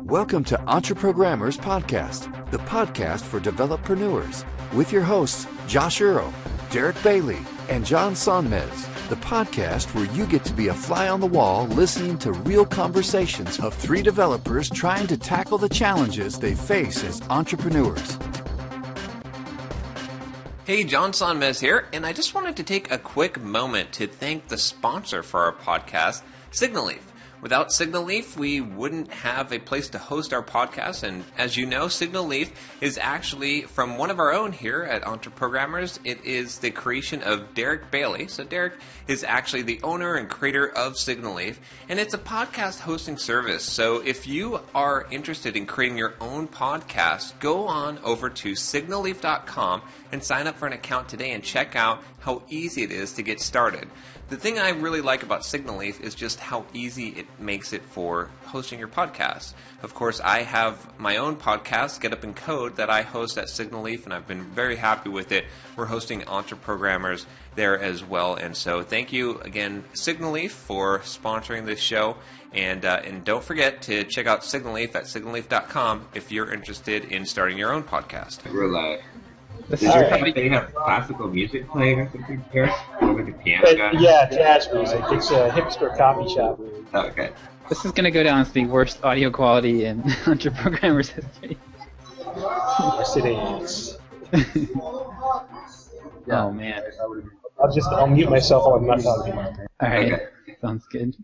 Welcome to EntreProgrammers Podcast, the podcast for developreneurs, with your hosts, Josh Earl, Derek Bailey, and John Sonmez, the podcast where you get to be a fly on the wall listening to real conversations of three developers trying to tackle the challenges they face as entrepreneurs. Hey, John Sonmez here, and I just wanted to take a quick moment to thank the sponsor for our podcast, SignalLeaf. Without SignalLeaf, we wouldn't have a place to host our podcast, and as you know, SignalLeaf is actually from one of our own here at EntreProgrammers. It is the creation of Derek Bailey. So Derek is actually the owner and creator of SignalLeaf, and it's a podcast hosting service. So if you are interested in creating your own podcast, go on over to signalleaf.com and sign up for an account today and check out how easy it is to get started. The thing I really like about SignalLeaf is just how easy it makes it for hosting your podcast. Of course, I have my own podcast, Get Up and Code, that I host at SignalLeaf, and I've been very happy with it. We're hosting EntreProgrammers there as well, and so thank you again, SignalLeaf, for sponsoring this show. And don't forget to check out SignalLeaf at signalleaf.com if you're interested in starting your own podcast. We're live. Does your company have classical music playing or something here? Like a piano guy? Yeah, jazz music. It's a hipster coffee shop. Oh, okay. This is going to go down as the worst audio quality in EntreProgrammers history. Yes, it is. Oh, man. I'll mute myself while I'm not talking. All right. Okay. Sounds good.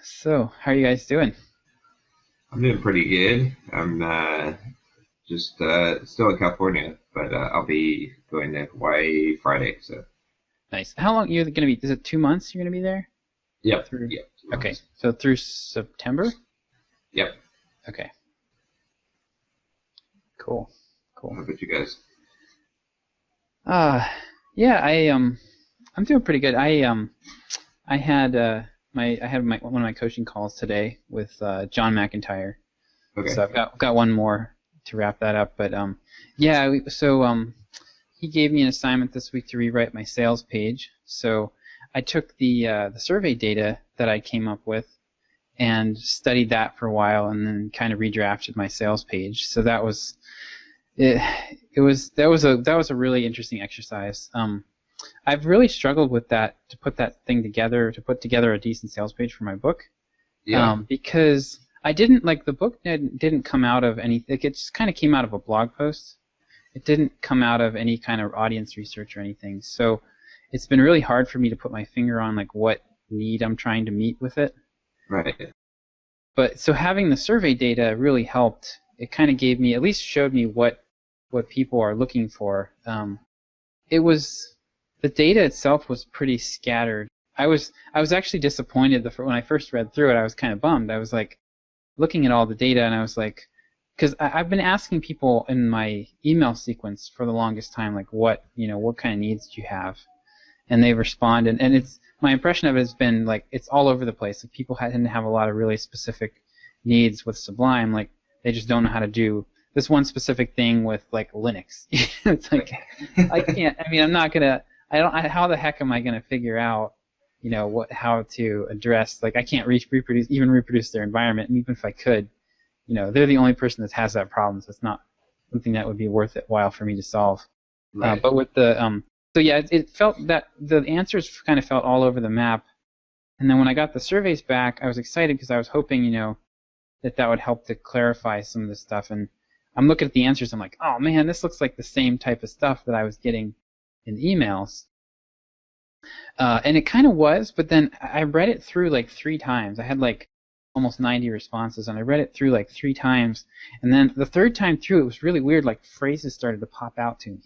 So, how are you guys doing? I'm doing pretty good. I'm just still in California, but I'll be going to Hawaii Friday. So nice. How long are you going to be? Is it 2 months you're going to be there? Yep. Yep. Okay. So through September? Yep. Okay. Cool. How about you guys? Yeah, I'm doing pretty good. I had one of my coaching calls today with John McIntyre. Okay. So I've got one more to wrap that up, but he gave me an assignment this week to rewrite my sales page. So I took the survey data that I came up with and studied that for a while, and then kind of redrafted my sales page. So that was a really interesting exercise. I've really struggled with that, to put that thing together, to put together a decent sales page for my book. Yeah. Because I didn't, like, the book didn't come out of anything. It just kind of came out of a blog post. It didn't come out of any kind of audience research or anything. So it's been really hard for me to put my finger on, like, what need I'm trying to meet with it. Right. But so having the survey data really helped. It kind of gave me, at least showed me what people are looking for. The data itself was pretty scattered. I was actually disappointed when I first read through it. I was kind of bummed. I was like looking at all the data, and I was like, because I've been asking people in my email sequence for the longest time, like, what kind of needs do you have, and they respond, and it's, my impression of it has been like it's all over the place. Like, people didn't have a lot of really specific needs with Sublime. Like, they just don't know how to do this one specific thing with, like, Linux. It's like, I can't. I mean, I'm not gonna. How the heck am I gonna figure out, how to address? Like, I can't reproduce their environment, and even if I could, they're the only person that has that problem. So it's not something that would be worth it while for me to solve. Right. But with the it felt that the answers kind of felt all over the map. And then when I got the surveys back, I was excited because I was hoping, that would help to clarify some of this stuff. And I'm looking at the answers, I'm like, oh man, this looks like the same type of stuff that I was getting in emails. And it kind of was, but then I read it through like 3 times. I had like almost 90 responses, and I read it through like 3 times. And then the 3rd time through, it was really weird, like phrases started to pop out to me.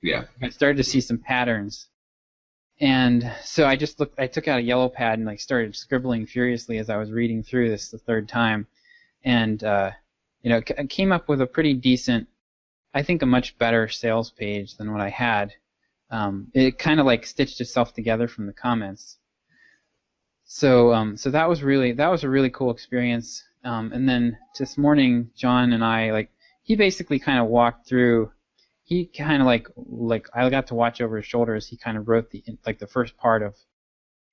Yeah. I started to see some patterns. And so I took out a yellow pad and like started scribbling furiously as I was reading through this the 3rd time. And, I came up with a pretty decent, I think a much better sales page than what I had. It kind of like stitched itself together from the comments. So that was a really cool experience. And then this morning, John and I, he basically kind of walked through. He kind of like I got to watch over his shoulder as he kind of wrote the first part of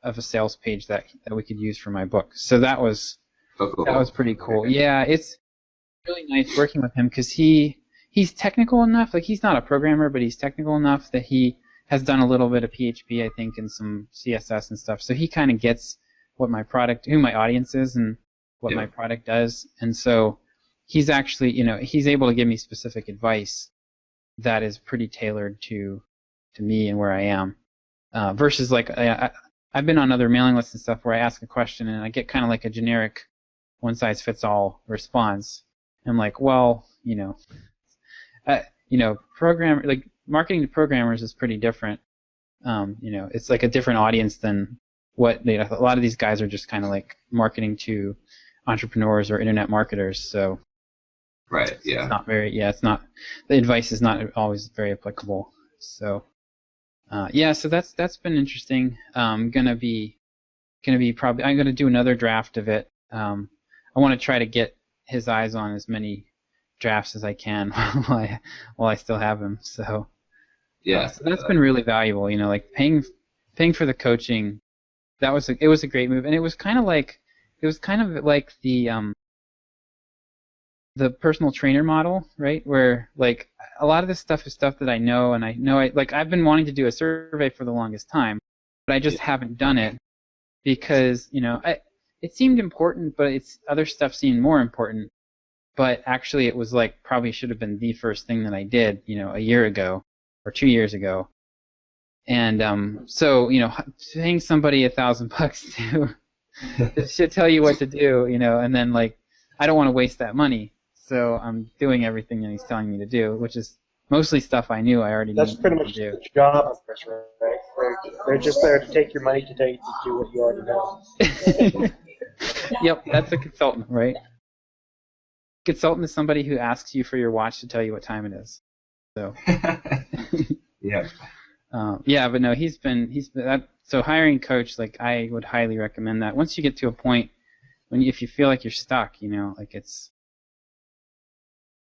of a sales page that we could use for my book. So that was cool. that was pretty cool. Yeah, it's really nice working with him because he's technical enough. Like, he's not a programmer, but he's technical enough that he has done a little bit of PHP, I think, and some CSS and stuff. So he kind of gets what my product, who my audience is, and what my product does. And so he's actually, he's able to give me specific advice that is pretty tailored to me and where I am. Versus, like, I've been on other mailing lists and stuff where I ask a question and I get kind of like a generic one-size-fits-all response. I'm like, well, marketing to programmers is pretty different. It's like a different audience than what a lot of these guys are just kind of like marketing to entrepreneurs or internet marketers. So, right, yeah, it's not very, it's not, the advice is not always very applicable. So, so that's been interesting. I'm gonna do another draft of it. I want to try to get his eyes on as many drafts as I can while I still have him. So so that's been really valuable. Like paying for the coaching. It was a great move, and it was kind of like the personal trainer model, right? Where like a lot of this stuff is stuff that I know, and I've been wanting to do a survey for the longest time, but I just haven't done it because it seemed important, but other stuff seemed more important. But actually, it was like probably should have been the first thing that I did, a year ago or 2 years ago. And so paying somebody $1,000 to tell you what to do, and then like I don't want to waste that money, so I'm doing everything that he's telling me to do, which is mostly stuff I knew I already That's needed pretty to much do. the job of this, right? They're just there to take your money to tell you to do what you already know. Yep, that's a consultant, right? Consultant is somebody who asks you for your watch to tell you what time it is. So. Yeah. But no, he's been so hiring a coach, like I would highly recommend that. Once you get to a point if you feel like you're stuck, like it's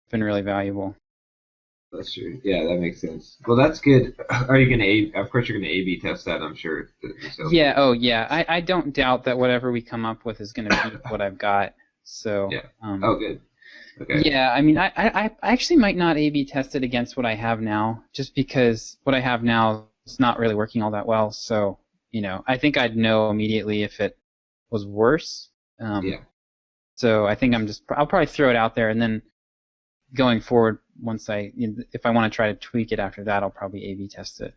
been really valuable. That's true. Yeah, that makes sense. Well, that's good. Are you gonna of course you're gonna A/B test that, I'm sure. Yeah. Oh, yeah. I don't doubt that whatever we come up with is gonna beat what I've got. So. Yeah. Good. Okay. Yeah, I mean, I actually might not A/B test it against what I have now, just because what I have now is not really working all that well. So, I think I'd know immediately if it was worse. So I think I'll probably throw it out there, and then going forward, if I want to try to tweak it after that, I'll probably A/B test it.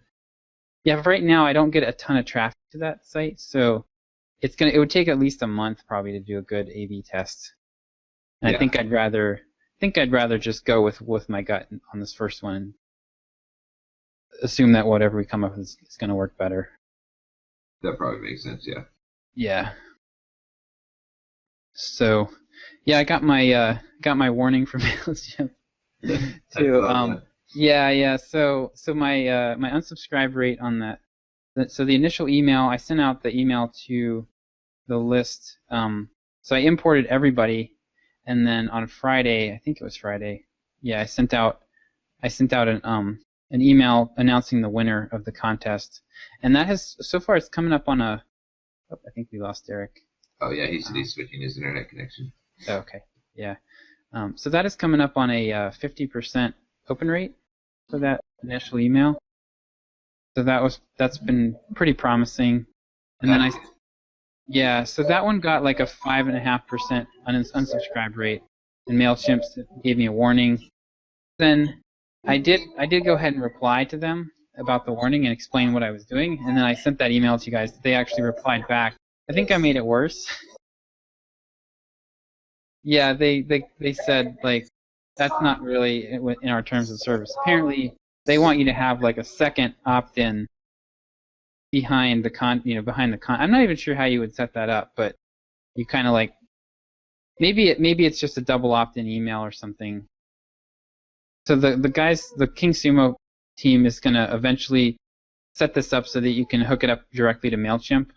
Yeah, but right now I don't get a ton of traffic to that site, so it would take at least a month probably to do a good A/B test. And I think I'd rather just go with my gut on this first one and assume that whatever we come up with is going to work better. That probably makes sense, yeah. Yeah. So, I got my warning from MailChimp too. So my unsubscribe rate on that. So the initial email, I sent out the email to the list. So I imported everybody. And then on Friday, I think it was Friday, I sent out an email announcing the winner of the contest, and that has so far it's coming up on I think we lost Derek. Oh yeah, he's switching his internet connection. Oh, okay, yeah. So that is coming up on a 50% open rate for that initial email. So that's been pretty promising, and then so that one got like a 5.5% unsubscribe rate, and MailChimp gave me a warning. Then I did go ahead and reply to them about the warning and explain what I was doing, and then I sent that email to you guys. They actually replied back. I think I made it worse. Yeah, they said like that's not really in our terms of service. Apparently, they want you to have like a second opt-in behind the I'm not even sure how you would set that up, but you kind of like maybe it's just a double opt-in email or something. So the King Sumo team is going to eventually set this up so that you can hook it up directly to MailChimp,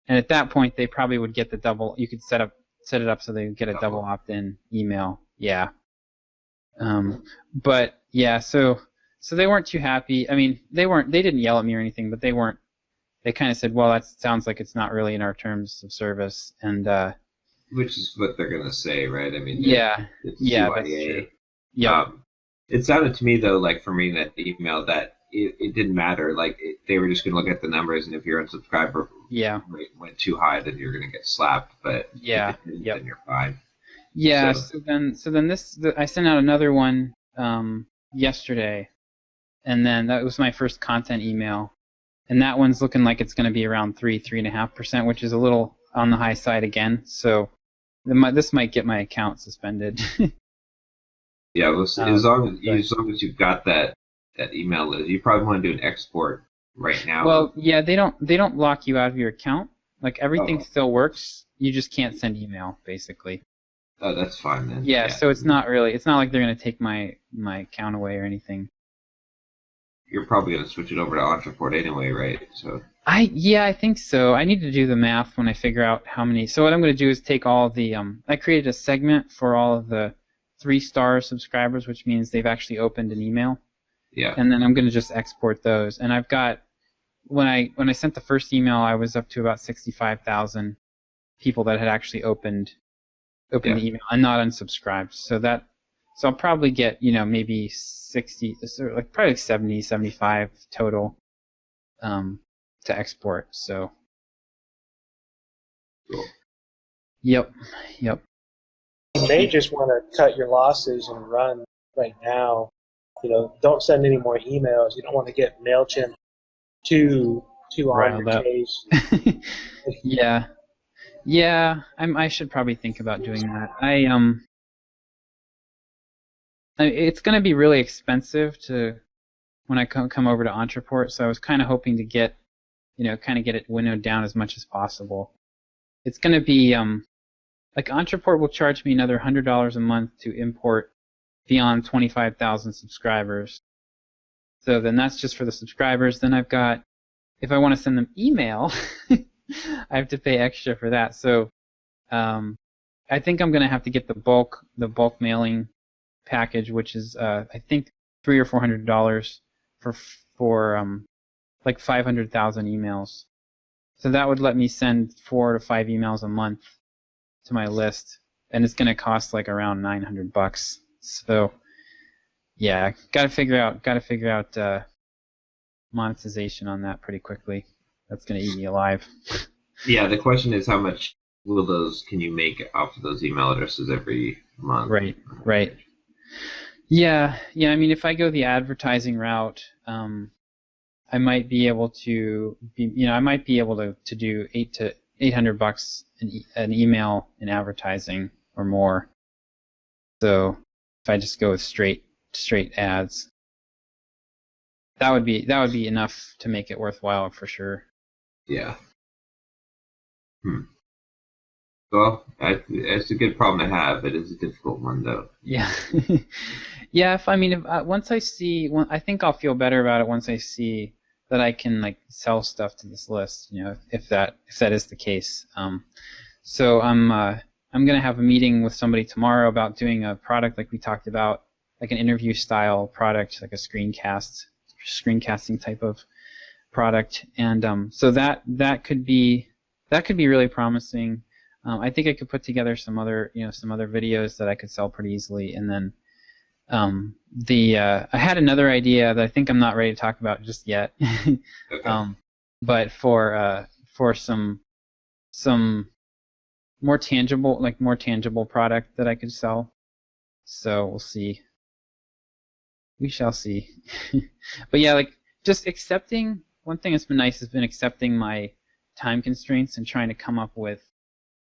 and at that point they probably would get the double. You could set it up so they would get a double opt-in email. Yeah. But yeah, so they weren't too happy. I mean, they didn't yell at me or anything, but they weren't they kind of said, well, that sounds like it's not really in our terms of service, and which is what they're gonna say, right? I mean, it's that's true. Yeah. It sounded to me though, like from reading that email, that it didn't matter. Like they were just gonna look at the numbers, and if your unsubscriber rate went too high, then you're gonna get slapped. But if it didn't, then you're fine. Yeah. So then I sent out another one yesterday, and then that was my first content email, and that one's looking like it's going to be around 3.5%, which is a little on the high side again. So this might get my account suspended. Yeah, well, as long as you've got that email list, you probably want to do an export right now. Well, yeah, they don't lock you out of your account. Like everything still works. You just can't send email, basically. Oh, that's fine then. Yeah, so it's not like they're going to take my account away or anything. You're probably going to switch it over to Entreport anyway, right? So. I think so. I need to do the math when I figure out how many. So what I'm going to do is take all the I created a segment for all of the 3-star subscribers, which means they've actually opened an email. Yeah. And then I'm going to just export those. And I've got when I sent the first email, I was up to about 65,000 people that had actually opened the email and not unsubscribed. So I'll probably get, maybe 60, like probably 70, 75 total to export. So. Cool. Yep. You may just want to cut your losses and run right now. Don't send any more emails. You don't want to get MailChimp too on your case. Yeah, I should probably think about doing that. It's going to be really expensive when I come over to Entreport, so I was kind of hoping to get it winnowed down as much as possible. It's going to be like Entreport will charge me another $100 a month to import beyond 25,000 subscribers. So then that's just for the subscribers. Then I've got, if I want to send them email, I have to pay extra for that. So I think I'm going to have to get the bulk mailing package, which is I think $300 or $400 for like 500,000 emails. So that would let me send 4 to 5 emails a month to my list, and it's going to cost like around $900. So yeah, got to figure out monetization on that pretty quickly. That's going to eat me alive. Yeah, the question is how much can you make off of those email addresses every month? Right. Yeah. I mean, if I go the advertising route, I might be able to do $800 an email in advertising or more. So if I just go with straight ads, that would be enough to make it worthwhile for sure. Yeah. Well, it's a good problem to have. It is a difficult one, though. Yeah. Yeah. Once I see, I think I'll feel better about it once I see that I can like sell stuff to this list. If that is the case. So I'm gonna have a meeting with somebody tomorrow about doing a product like we talked about, like an interview style product, like a screencasting type of product, and so that could be really promising. I think I could put together some other videos that I could sell pretty easily, and then I had another idea that I think I'm not ready to talk about just yet. Okay. But for some more tangible product that I could sell. So we'll see. We shall see. But yeah, like just accepting. One thing that's been nice has been accepting my time constraints and trying to come up with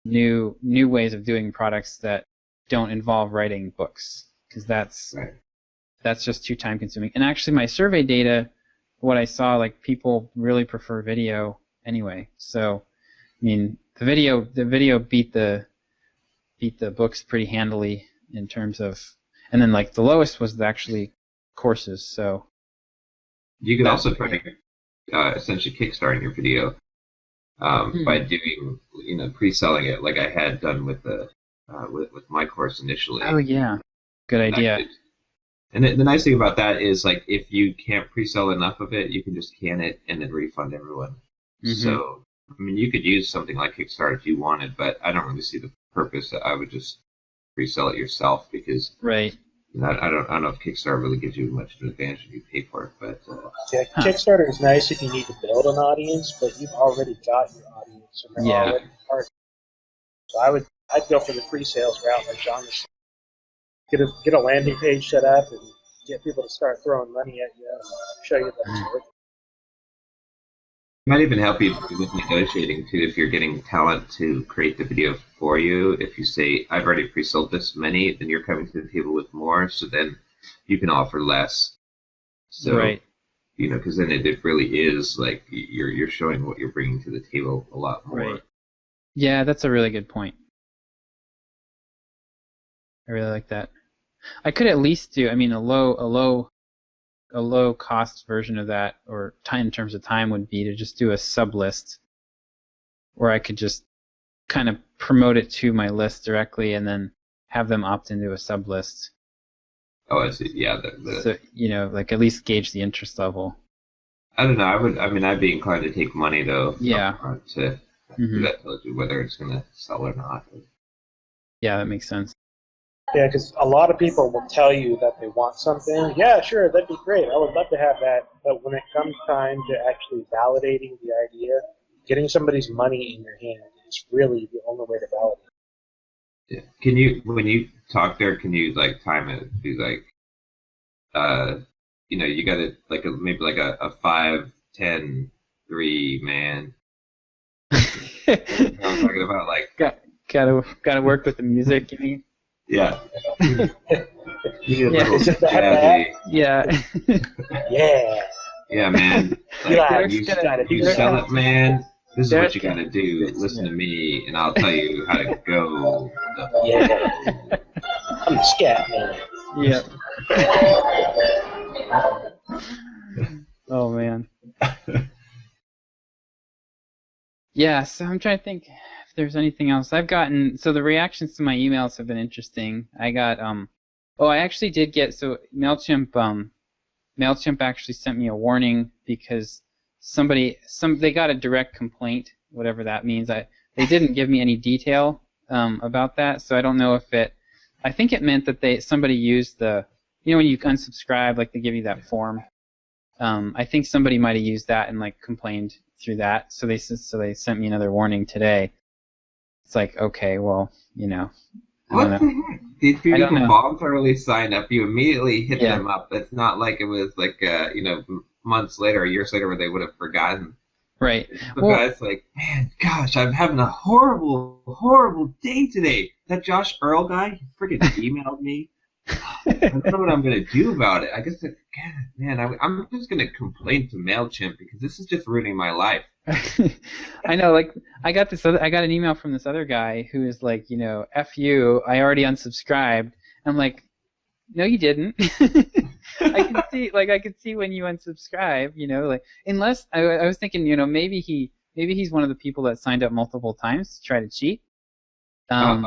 new ways of doing products that don't involve writing books, because that's just too time consuming. And actually, my survey data, what I saw, like people really prefer video anyway. So, I mean, the video beat the books pretty handily in terms of, and then like the lowest was actually courses. So you can also try to essentially kickstart your video by doing pre-selling it, like I had done with the with my course initially. Oh yeah, good idea. And the nice thing about that is, like, if you can't pre-sell enough of it, you can just can it and then refund everyone. So, I mean, you could use something like Kickstarter if you wanted, but I don't really see the purpose. I would just resell it yourself because right. I don't know if Kickstarter really gives you much of an advantage if you pay for it, but yeah, Kickstarter is nice if you need to build an audience, but you've already got your audience, and they're already part. So I'd go for the pre-sales route, like John was saying. Get a landing page set up and get people to start throwing money at you and show you that it's worth it. It might even help you with negotiating too if you're getting talent to create the video for you. If you say, I've already pre-sold this many, then you're coming to the table with more, so then you can offer less. So, right. You know, because then it really is like you're showing what you're bringing to the table a lot more. Right. Yeah, that's a really good point. I really like that. I could at least do, I mean, a low cost version of that, or time in terms of time, would be to just do a sub list where I could just kind of promote it to my list directly and then have them opt into a sub list. Oh, I see. Yeah. So, you know, like at least gauge the interest level. I don't know. I'd be inclined to take money though. Yeah. That tells you whether it's going to sell or not. Yeah, that makes sense. Yeah, because a lot of people will tell you that they want something. Yeah, sure, that'd be great. I would love to have that. But when it comes time to actually validating the idea, getting somebody's money in your hand is really the only way to validate it. Yeah. Can you, when you talk there, can you like time it? Be like, you know, you got to like maybe like a 5, 10, 3 man. You know what I'm talking about, like gotta work with the music, you mean? Yeah. Yeah. Yeah. Yeah, man. Like, you sell it, man. This is what you gotta do. Listen to me, and I'll tell you how to go. Yeah. I'm a scat man. Yeah. Oh man. Yeah, so I'm trying to think if there's anything else I've gotten. So the reactions to my emails have been interesting. I got I actually did get, so MailChimp actually sent me a warning because they got a direct complaint, whatever that means. They didn't give me any detail about that, so I don't know if I think it meant that somebody used when you unsubscribe, like they give you that form. I think somebody might have used that and like complained through that, so they sent me another warning today. It's like, okay, well, you know. What the heck? These people who voluntarily signed up, you immediately hit them up. It's not like it was like months later or years later where they would have forgotten. Right. The guy's like, man, gosh, I'm having a horrible, horrible day today. That Josh Earl guy, he freaking emailed me. I don't know what I'm going to do about it. I guess, I'm just going to complain to MailChimp because this is just ruining my life. I know, like, I got an email from this other guy who is like, F you, I already unsubscribed. I'm like, no, you didn't. I could see when you unsubscribe, like, unless, I was thinking, maybe he's one of the people that signed up multiple times to try to cheat. Yeah.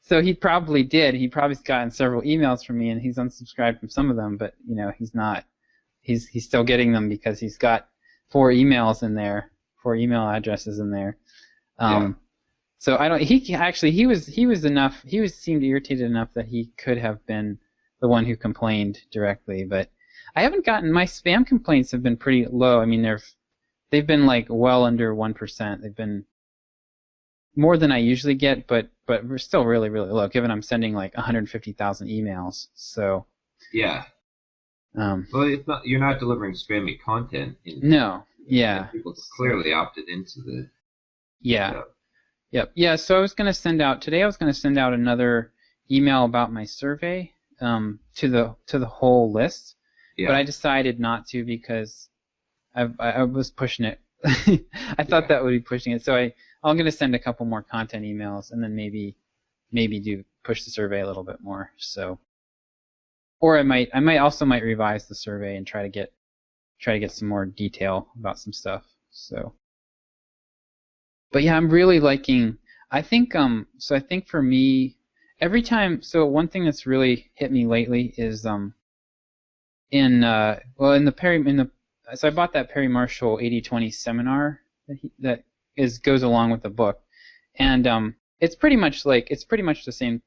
So he probably did. He probably's gotten several emails from me, and he's unsubscribed from some of them. But he's not. He's still getting them because he's got 4 email addresses in there. So I don't. He seemed irritated enough that he could have been the one who complained directly. But I haven't gotten, my spam complaints have been pretty low. I mean, they've been like well under 1%. They've been more than I usually get, but we're still really, really low, given I'm sending like 150,000 emails. So yeah. Well, you're not delivering spammy content. No. Yeah. People clearly opted into the. Yeah. Yep. Yeah. So I was going to send out another email about my survey to the whole list, but I decided not to because I was pushing it. I thought that would be pushing it, so I'm going to send a couple more content emails and then maybe do push the survey a little bit more. So, or I might revise the survey and try to get some more detail about some stuff. So, but yeah, I'm really liking. I think so I think for me, every time. So one thing that's really hit me lately is so I bought that Perry Marshall 80/20 seminar that goes along with the book, and it's pretty much the same.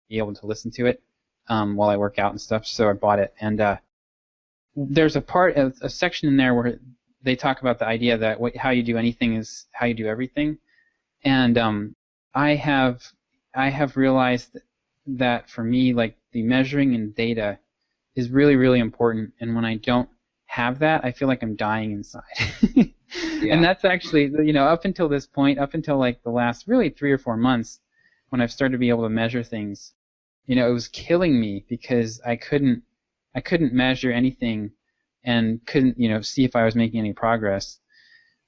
Be able to listen to it while I work out and stuff, so I bought it. And there's a section in there where they talk about the idea that how you do anything is how you do everything, and I have realized that for me, like, the measuring in data is really, really important, and when I don't have that, I feel like I'm dying inside. Yeah. And that's actually, up until this point, up until like the last really 3 or 4 months, when I've started to be able to measure things, it was killing me because I couldn't measure anything and couldn't, see if I was making any progress.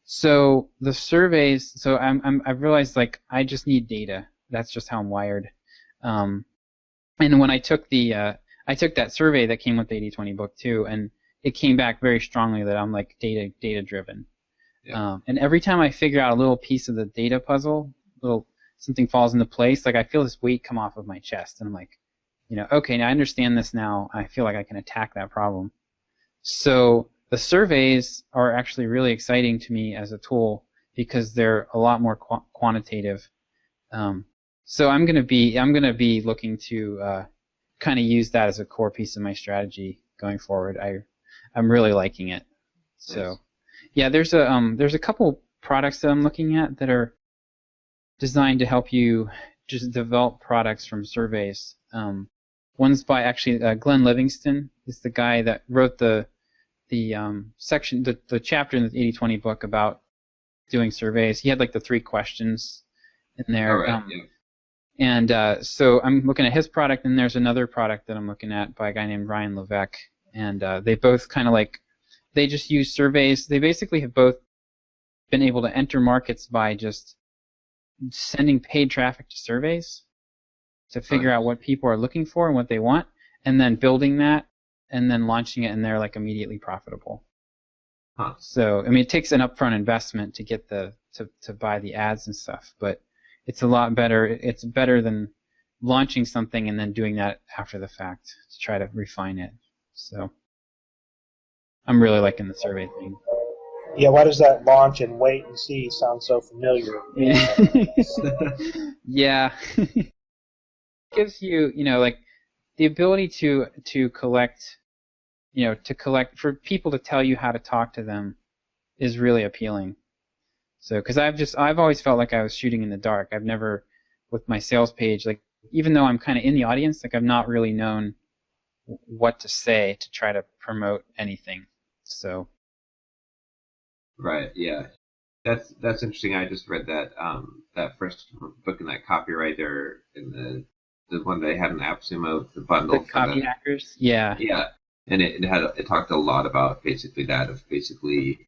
So the surveys, I've realized, like, I just need data. That's just how I'm wired. And when I took that survey that came with the 80/20 book too, and it came back very strongly that I'm like data driven. Yeah. And every time I figure out a little piece of the data puzzle, something falls into place, like I feel this weight come off of my chest, and I'm like, okay, now I understand this now. I feel like I can attack that problem. So the surveys are actually really exciting to me as a tool because they're a lot more quantitative. So I'm gonna be looking to kind of use that as a core piece of my strategy going forward. I'm really liking it. So nice. Yeah, there's a couple products that I'm looking at that are designed to help you just develop products from surveys. One's by actually Glenn Livingston is the guy that wrote the section, the chapter in the 80/20 book about doing surveys. He had like the 3 questions in there. Right, yeah. And so I'm looking at his product, and there's another product that I'm looking at by a guy named Ryan Levesque, and they both kind of they just use surveys. They basically have both been able to enter markets by just sending paid traffic to surveys to figure out what people are looking for and what they want, and then building that and then launching it, and they're like immediately profitable. Huh. So it takes an upfront investment to get to buy the ads and stuff, but it's a lot better. It's better than launching something and then doing that after the fact to try to refine it. So I'm really liking the survey thing. Yeah, why does that launch and wait and see sound so familiar? Yeah. It gives you, like, the ability to collect, for people to tell you how to talk to them is really appealing. So, because I've always felt like I was shooting in the dark. I've never, with my sales page, like, even though I'm kind of in the audience, like, I've not really known what to say to try to promote anything. So. Right. Yeah. That's interesting. I just read that first book in that copywriter in the one they had in AppSumo, the bundle. The Copy Hackers. Yeah. Yeah. And it talked a lot about basically that, of basically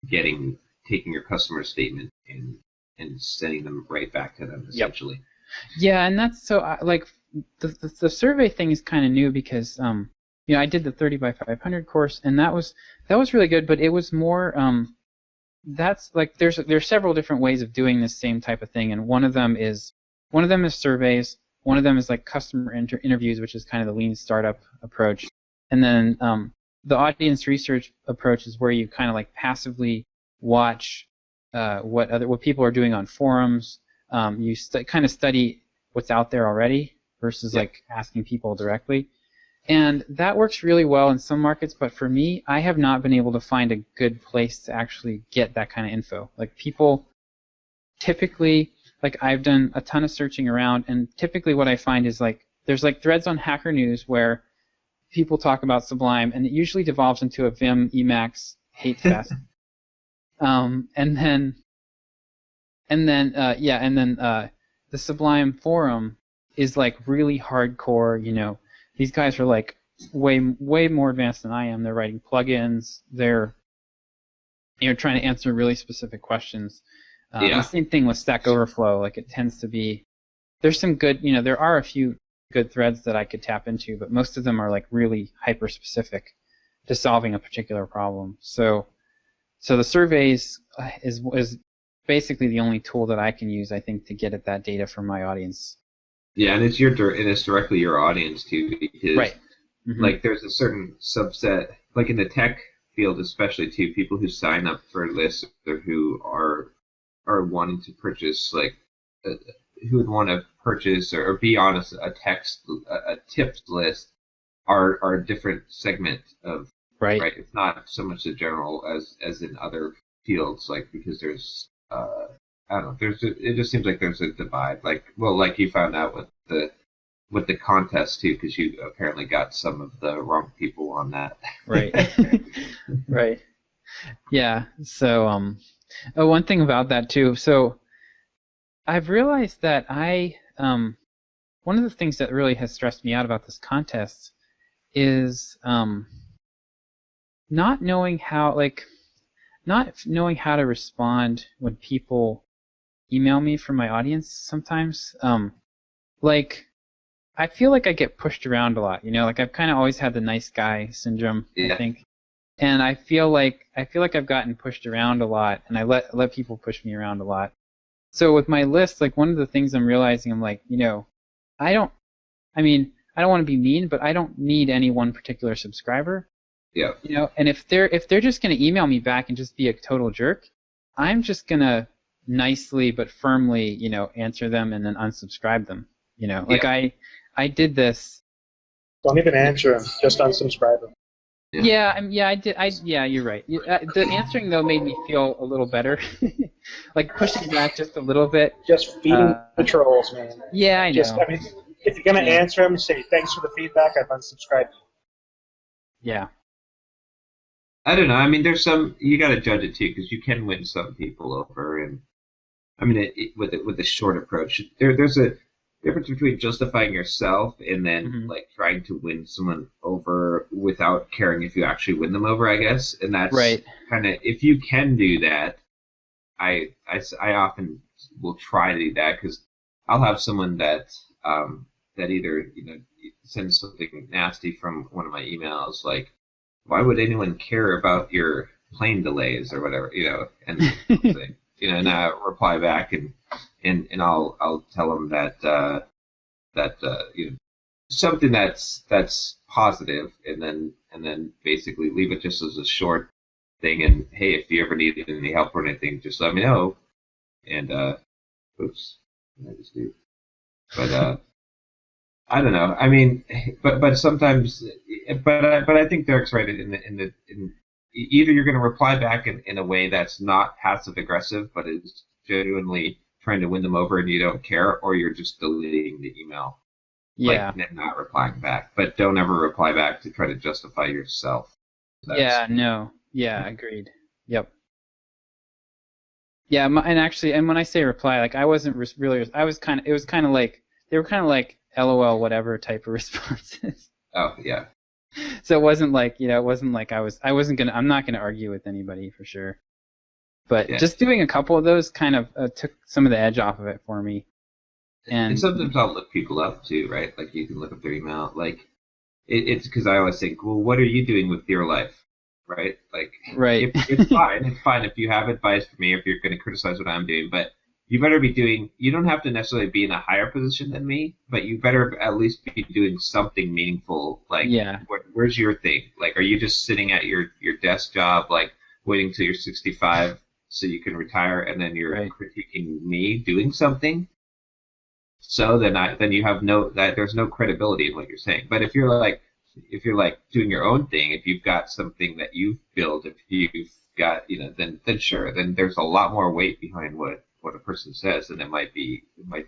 taking your customer statement and sending them right back to them, essentially. Yep. Yeah, and that's so like the survey thing is kind of new because I did the 30 by 500 course, and that was really good, but it was more that's like there's several different ways of doing this same type of thing, and one of them is surveys, one of them is like customer interviews, which is kind of the lean startup approach, and then the audience research approach is where you kind of like passively watch what people are doing on forums. You kind of study what's out there already versus like asking people directly. And that works really well in some markets, but for me, I have not been able to find a good place to actually get that kind of info. Like, people typically, like, I've done a ton of searching around, and typically what I find is like there's like threads on Hacker News where people talk about Sublime, and it usually devolves into a Vim Emacs hate fest. And then the Sublime forum is like really hardcore. These guys are like way more advanced than I am. They're writing plugins. They're trying to answer really specific questions. The same thing with Stack Overflow. Like, it tends to be, there's some good, there are a few good threads that I could tap into, but most of them are like really hyper specific to solving a particular problem. So the surveys is basically the only tool that I can use, I think, to get at that data from my audience. Yeah, and it's directly your audience too, because right. Mm-hmm. Like, there's a certain subset, like in the tech field, especially too, people who sign up for lists or who are wanting to purchase, like, who would want to purchase or be on a tips list are a different segment of right. It's not so much the general as in other fields, like, because there's I don't know, it just seems like there's a divide, like, well, like you found out with the contest too, because you apparently got some of the wrong people on that. Right. Right. Yeah. So one thing about that too. So I've realized that one of the things that really has stressed me out about this contest is not knowing how to respond when people email me from my audience sometimes. Like, I feel like I get pushed around a lot, like I've kind of always had the nice guy syndrome, I think. And I feel like I've gotten pushed around a lot, and I let people push me around a lot. So with my list, like, one of the things I'm realizing, I'm like, I don't want to be mean, but I don't need any one particular subscriber. Yeah. And if they're just going to email me back and just be a total jerk, I'm just going to nicely but firmly, answer them and then unsubscribe them. Like I did this. Don't even answer them. Just unsubscribe them. Yeah, I did. Yeah, you're right. The answering though made me feel a little better, like pushing back just a little bit. Just feeding the trolls, man. Yeah, I know. If you're gonna answer them, say thanks for the feedback. I've unsubscribed you. Yeah. I don't know. I mean, there's some, you got to judge it too, because you can win some people over, and I mean, with the short approach, there's a difference between justifying yourself and then like trying to win someone over without caring if you actually win them over, I guess. And that's right. Kind of, if you can do that, I often will try to do that, because I'll have someone that either sends something nasty from one of my emails, like, why would anyone care about your plane delays or whatever, and and I reply back and I'll tell them that something that's positive, and then basically leave it just as a short thing, and hey, if you ever need any help or anything, just let me know. And oops, I just do. But I don't know. I mean, but sometimes, but I think Derek's right in either you're going to reply back in a way that's not passive aggressive, but is genuinely trying to win them over and you don't care, or you're just deleting the email. Yeah. Like, not replying back. But don't ever reply back to try to justify yourself. Yeah, agreed. Yep. Yeah, and when I say reply, like, I wasn't really, it was kind of like, they were kind of like LOL whatever type of responses. Oh, yeah. So it wasn't like, I'm not gonna argue with anybody for sure. But just doing a couple of those kind of took some of the edge off of it for me. And sometimes I'll look people up too, right? Like, you can look up their email. Like, it's because I always think, well, what are you doing with your life, right? Like, right. It's fine. It's fine if you have advice for me, if you're going to criticize what I'm doing, but you better be doing. You don't have to necessarily be in a higher position than me, but you better at least be doing something meaningful. Like, where's your thing? Like, are you just sitting at your desk job, like, waiting till you're 65 so you can retire, and then you're critiquing me doing something? So then you have there's no credibility in what you're saying. But if you're like doing your own thing, if you've got something that you've built, if you've got then sure, then there's a lot more weight behind what a person says, and it might be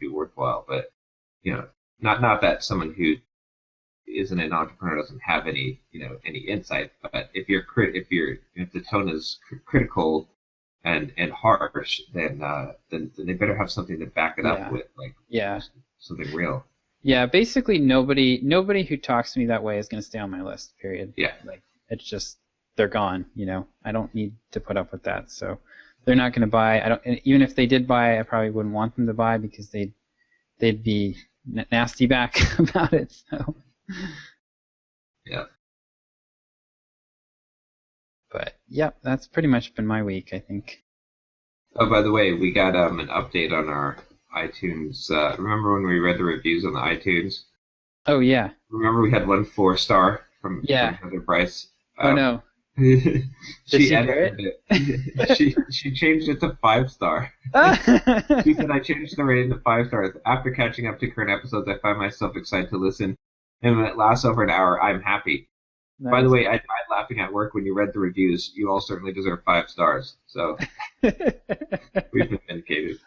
worthwhile. But not that someone who isn't an entrepreneur doesn't have any insight. But if the tone is critical and harsh, then they better have something to back it up with, like something real. Yeah, basically nobody who talks to me that way is going to stay on my list. Period. Yeah. Like, it's just, they're gone. I don't need to put up with that. So they're not going to buy. And even if they did buy, I probably wouldn't want them to buy, because they'd be nasty back about it. So. Yeah. But yeah, that's pretty much been my week, I think. Oh, by the way, we got an update on our iTunes. Remember when we read the reviews on the iTunes? Oh yeah. Remember we had 1 4-star from Heather Bryce. Oh no. She edited it. she changed it to 5-star. She said, I changed the rating to 5 stars. After catching up to current episodes, I find myself excited to listen. And when it lasts over an hour, I'm happy. Nice. By the way, I died laughing at work when you read the reviews. You all certainly deserve 5 stars. So we've been vindicated.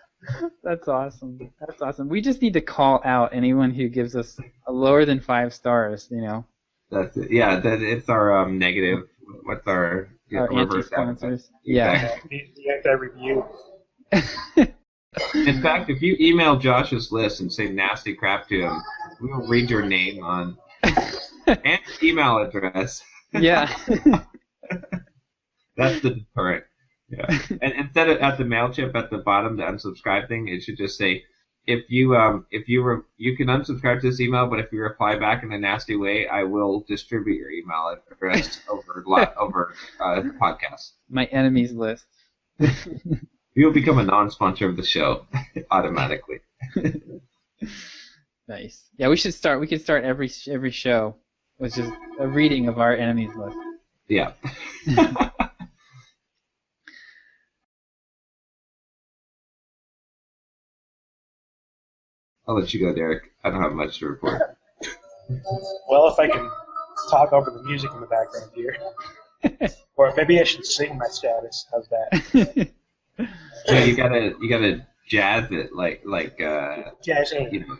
That's awesome. That's awesome. We just need to call out anyone who gives us a lower than 5 stars, you know. That's it. Yeah, it's our negative. What's our anti-sponsors? Yeah. The anti-review. In fact, if you email Josh's list and say nasty crap to him, we will read your name on and email address. Yeah. That's the deterrent. Yeah. And instead of at the MailChimp at the bottom, the unsubscribe thing, it should just say, you can unsubscribe to this email, but if you reply back in a nasty way, I will distribute your email address over the podcast. My enemies list. You'll become a non-sponsor of the show automatically. Nice. Yeah, we could start every show with just a reading of our enemies list. Yeah. I'll let you go, Derek. I don't have much to report. Well, if I can talk over the music in the background here. Or maybe I should sing my status. How's that? So you gotta jazz it like jazzing. You know.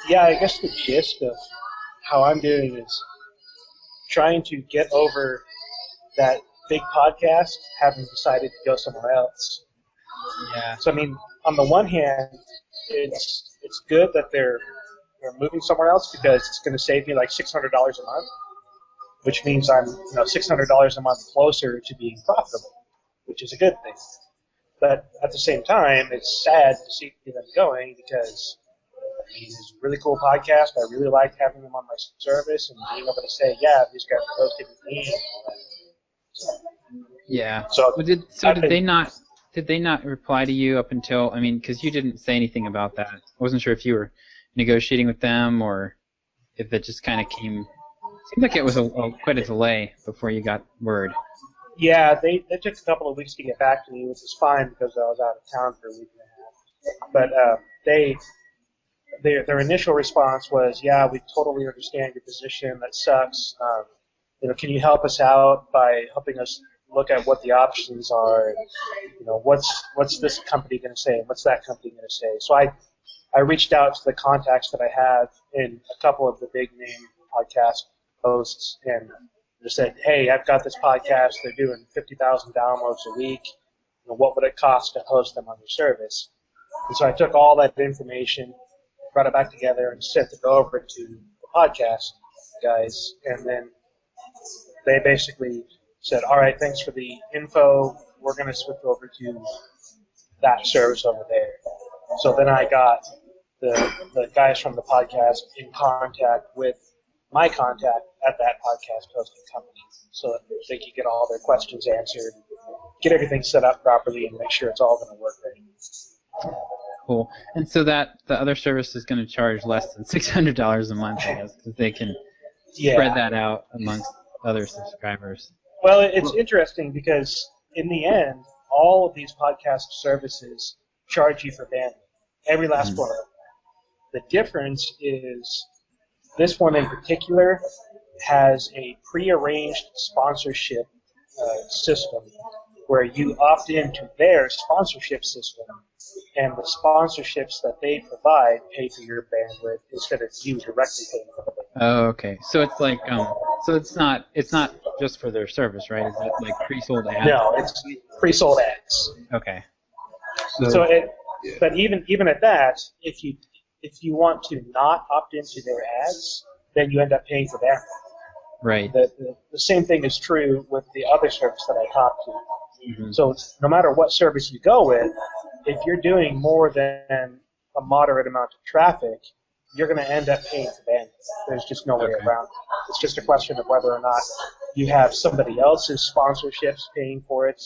Yeah, I guess the gist of how I'm doing is trying to get over that big podcast having decided to go somewhere else. Yeah. So I mean, on the one hand, it's good that they're moving somewhere else because it's going to save me like $600 a month, which means I'm $600 a month closer to being profitable, which is a good thing. But at the same time, it's sad to see them going because it's a really cool podcast. I really like having them on my service and being able to say, yeah, these guys are posted with me. Yeah. So did they not reply to you up until, I mean, because you didn't say anything about that. I wasn't sure if you were negotiating with them or if it just kind of came. It seemed like it was quite a delay before you got word. Yeah, they took a couple of weeks to get back to me, which is fine because I was out of town for a week and a half. But their initial response was, yeah, we totally understand your position. That sucks. Can you help us out by helping us look at what the options are? And, what's this company going to say? And what's that company going to say? So I reached out to the contacts that I have in a couple of the big name podcast hosts and just said, hey, I've got this podcast. They're doing 50,000 downloads a week. What would it cost to host them on your service? And so I took all that information, brought it back together, and sent it over to the podcast guys. And then they basically said, all right, thanks for the info. We're going to switch over to that service over there. So then I got the guys from the podcast in contact with my contact at that podcast hosting company so that they could get all their questions answered, get everything set up properly, and make sure it's all going to work right. Cool. And so that the other service is going to charge less than $600 a month, I guess, because they can spread that out amongst other subscribers. Well, it's interesting because in the end, all of these podcast services charge you for bandwidth, every last one of them. The difference is this one in particular has a prearranged sponsorship system where you opt into their sponsorship system, and the sponsorships that they provide pay for your bandwidth instead of you directly paying for the bandwidth. Oh, okay. So it's like, so it's not just for their service, right? Is it like pre-sold ads? No, it's pre-sold ads. Okay. But even at that, if you want to not opt into their ads, then you end up paying for bandwidth. Right. The same thing is true with the other service that I talked to. Mm-hmm. So no matter what service you go with, if you're doing more than a moderate amount of traffic, you're going to end up paying for bandwidth. There's just no way around it. It's just a question of whether or not you have somebody else's sponsorships paying for it,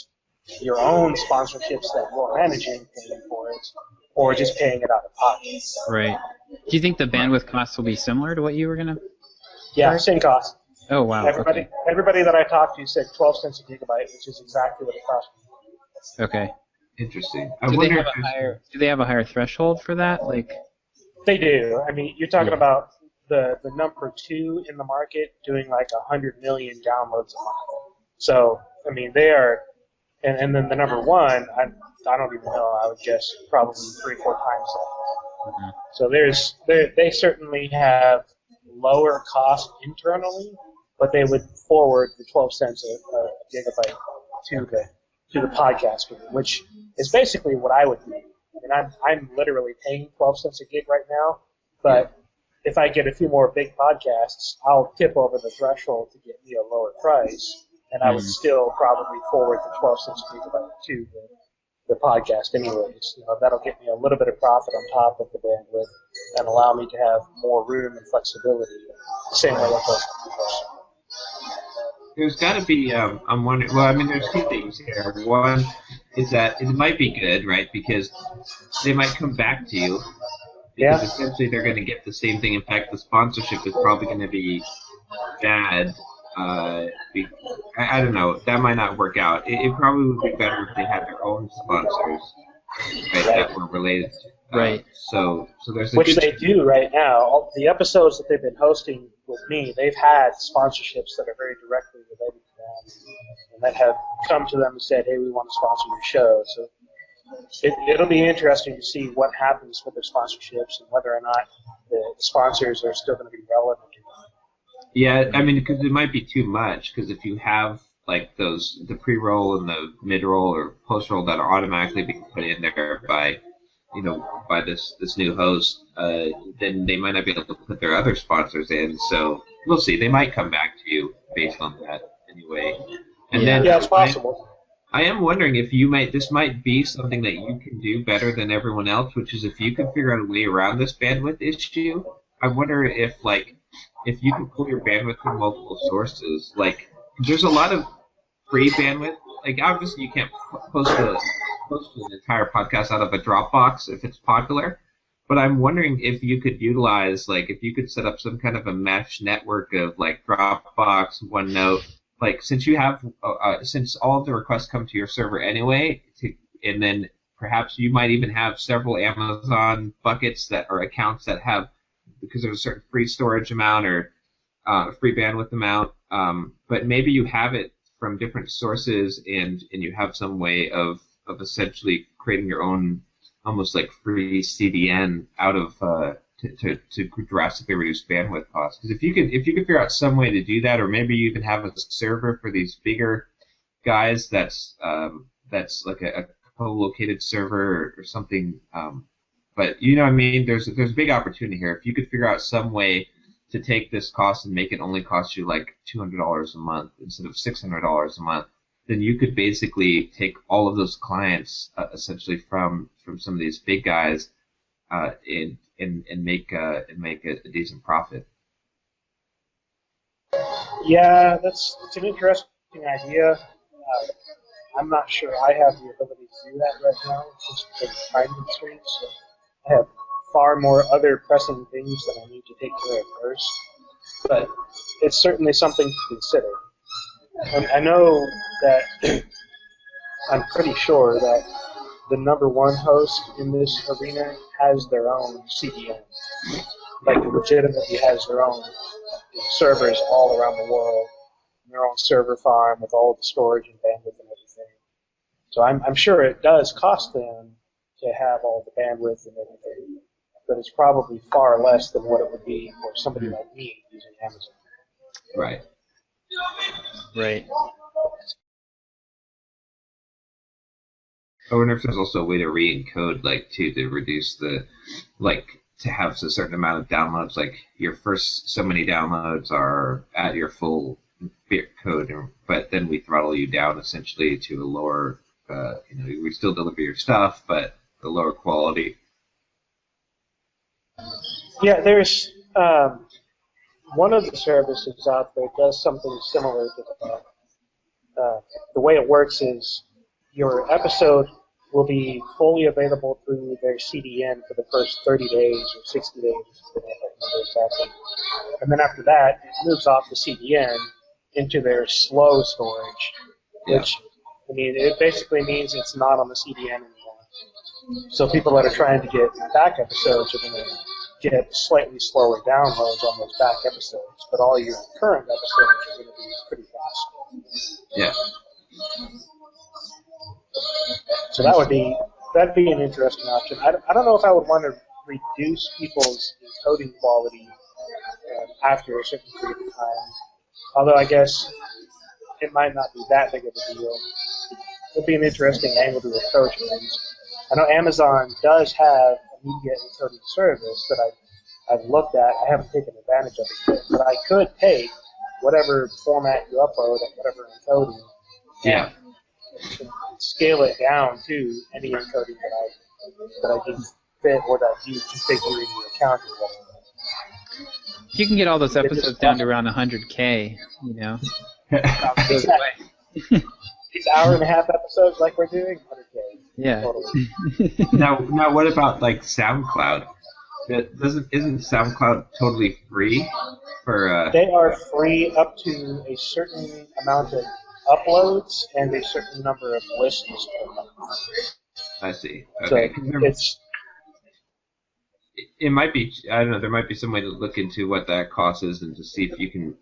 your own sponsorships that you're managing paying for it, or just paying it out of pocket. Right. Do you think the bandwidth costs will be similar to what you were gonna? Yeah, same cost. Oh wow. Everybody that I talked to said 12 cents a gigabyte, which is exactly what it cost me. Okay. Interesting. Do they have a higher threshold for that? Like. They do. I mean, you're talking about the number 2 in the market doing like 100 million downloads a month. So, I mean, they are, and then the number 1, I don't even know, I would guess probably 3-4 times that. Mm-hmm. So they certainly have lower cost internally, but they would forward the 12 cents a gigabyte to the podcaster, which is basically what I would do. I mean, I'm literally paying 12 cents a gig right now, but if I get a few more big podcasts, I'll tip over the threshold to get me a lower price, and I would still probably forward the 12 cents a gigabyte to the podcast anyways. That'll get me a little bit of profit on top of the bandwidth and allow me to have more room and flexibility. Same way with those. There's got to be, I'm wondering, well, I mean, there's 2 things here. One is that it might be good, right, because they might come back to you, because essentially they're going to get the same thing. In fact, the sponsorship is probably going to be bad. I don't know, that might not work out. It probably would be better if they had their own sponsors, right, that were related to. Right. So there's a which they do right now. All the episodes that they've been hosting with me, they've had sponsorships that are very directly related to them, and that have come to them and said, "Hey, we want to sponsor your show." So it'll be interesting to see what happens with their sponsorships and whether or not the sponsors are still going to be relevant. Yeah, I mean, because it might be too much. Because if you have like the pre-roll and the mid-roll or post-roll that are automatically being put in there by this new host, then they might not be able to put their other sponsors in. So we'll see. They might come back to you based on that anyway. And then it's possible. I am wondering if this might be something that you can do better than everyone else, which is if you can figure out a way around this bandwidth issue. I wonder if you can pull your bandwidth from multiple sources. Like, there's a lot of free bandwidth. Like, obviously you can't post an entire podcast out of a Dropbox if it's popular. But I'm wondering if you could utilize, like, if you could set up some kind of a mesh network of, like, Dropbox, OneNote. Like, since you have, since all of the requests come to your server anyway, and then perhaps you might even have several Amazon buckets that are accounts that have, because there's a certain free storage amount or free bandwidth amount, but maybe you have it from different sources, and you have some way of essentially creating your own almost like free CDN out of to drastically reduce bandwidth costs. Because if you could figure out some way to do that, or maybe you even have a server for these bigger guys that's like a co-located server or something. But you know what I mean? There's a big opportunity here. If you could figure out some way to take this cost and make it only cost you like $200 a month instead of $600 a month, then you could basically take all of those clients essentially from some of these big guys and make a decent profit. Yeah, it's an interesting idea. I'm not sure I have the ability to do that right now, just because of time constraints. So I have far more other pressing things that I need to take care of first. But it's certainly something to consider. And I know that I'm pretty sure that the number 1 host in this arena has their own CDN. Like, legitimately has their own servers all around the world, their own server farm with all the storage and bandwidth and everything. So I'm sure it does cost them to have all the bandwidth and everything, but it's probably far less than what it would be for somebody like me using Amazon. Right. Right. I wonder if there's also a way to re-encode, like, to reduce the, like, to have a certain amount of downloads. Like, your first so many downloads are at your full bit code, but then we throttle you down essentially to a lower, we still deliver your stuff, but the lower quality. Yeah, there's one of the services out there does something similar to that. The way it works is your episode will be fully available through their CDN for the first 30 days or 60 days, I can't remember exactly. And then after that, it moves off the CDN into their slow storage, which, I mean, it basically means it's not on the CDN anymore. So people that are trying to get back episodes are going to get slightly slower downloads on those back episodes, but all your current episodes are going to be pretty fast. Yeah. So that'd be an interesting option. I don't know if I would want to reduce people's encoding quality after a certain period of time, although I guess it might not be that big of a deal. It would be an interesting angle to approach things. I know Amazon does have a media encoding service that I've looked at. I haven't taken advantage of it yet, but I could take whatever format you upload at whatever encoding and scale it down to any encoding that I do fit or that you configure in your account or whatever. You can get all those episodes down to around 100K, you know. These hour-and-a-half episodes like we're doing, 100K. Yeah. Totally. Now, what about like SoundCloud? Isn't SoundCloud totally free for? They are free up to a certain amount of uploads and a certain number of listens per month. I see. Okay. So it might be. I don't know. There might be some way to look into what that cost is and to see if you can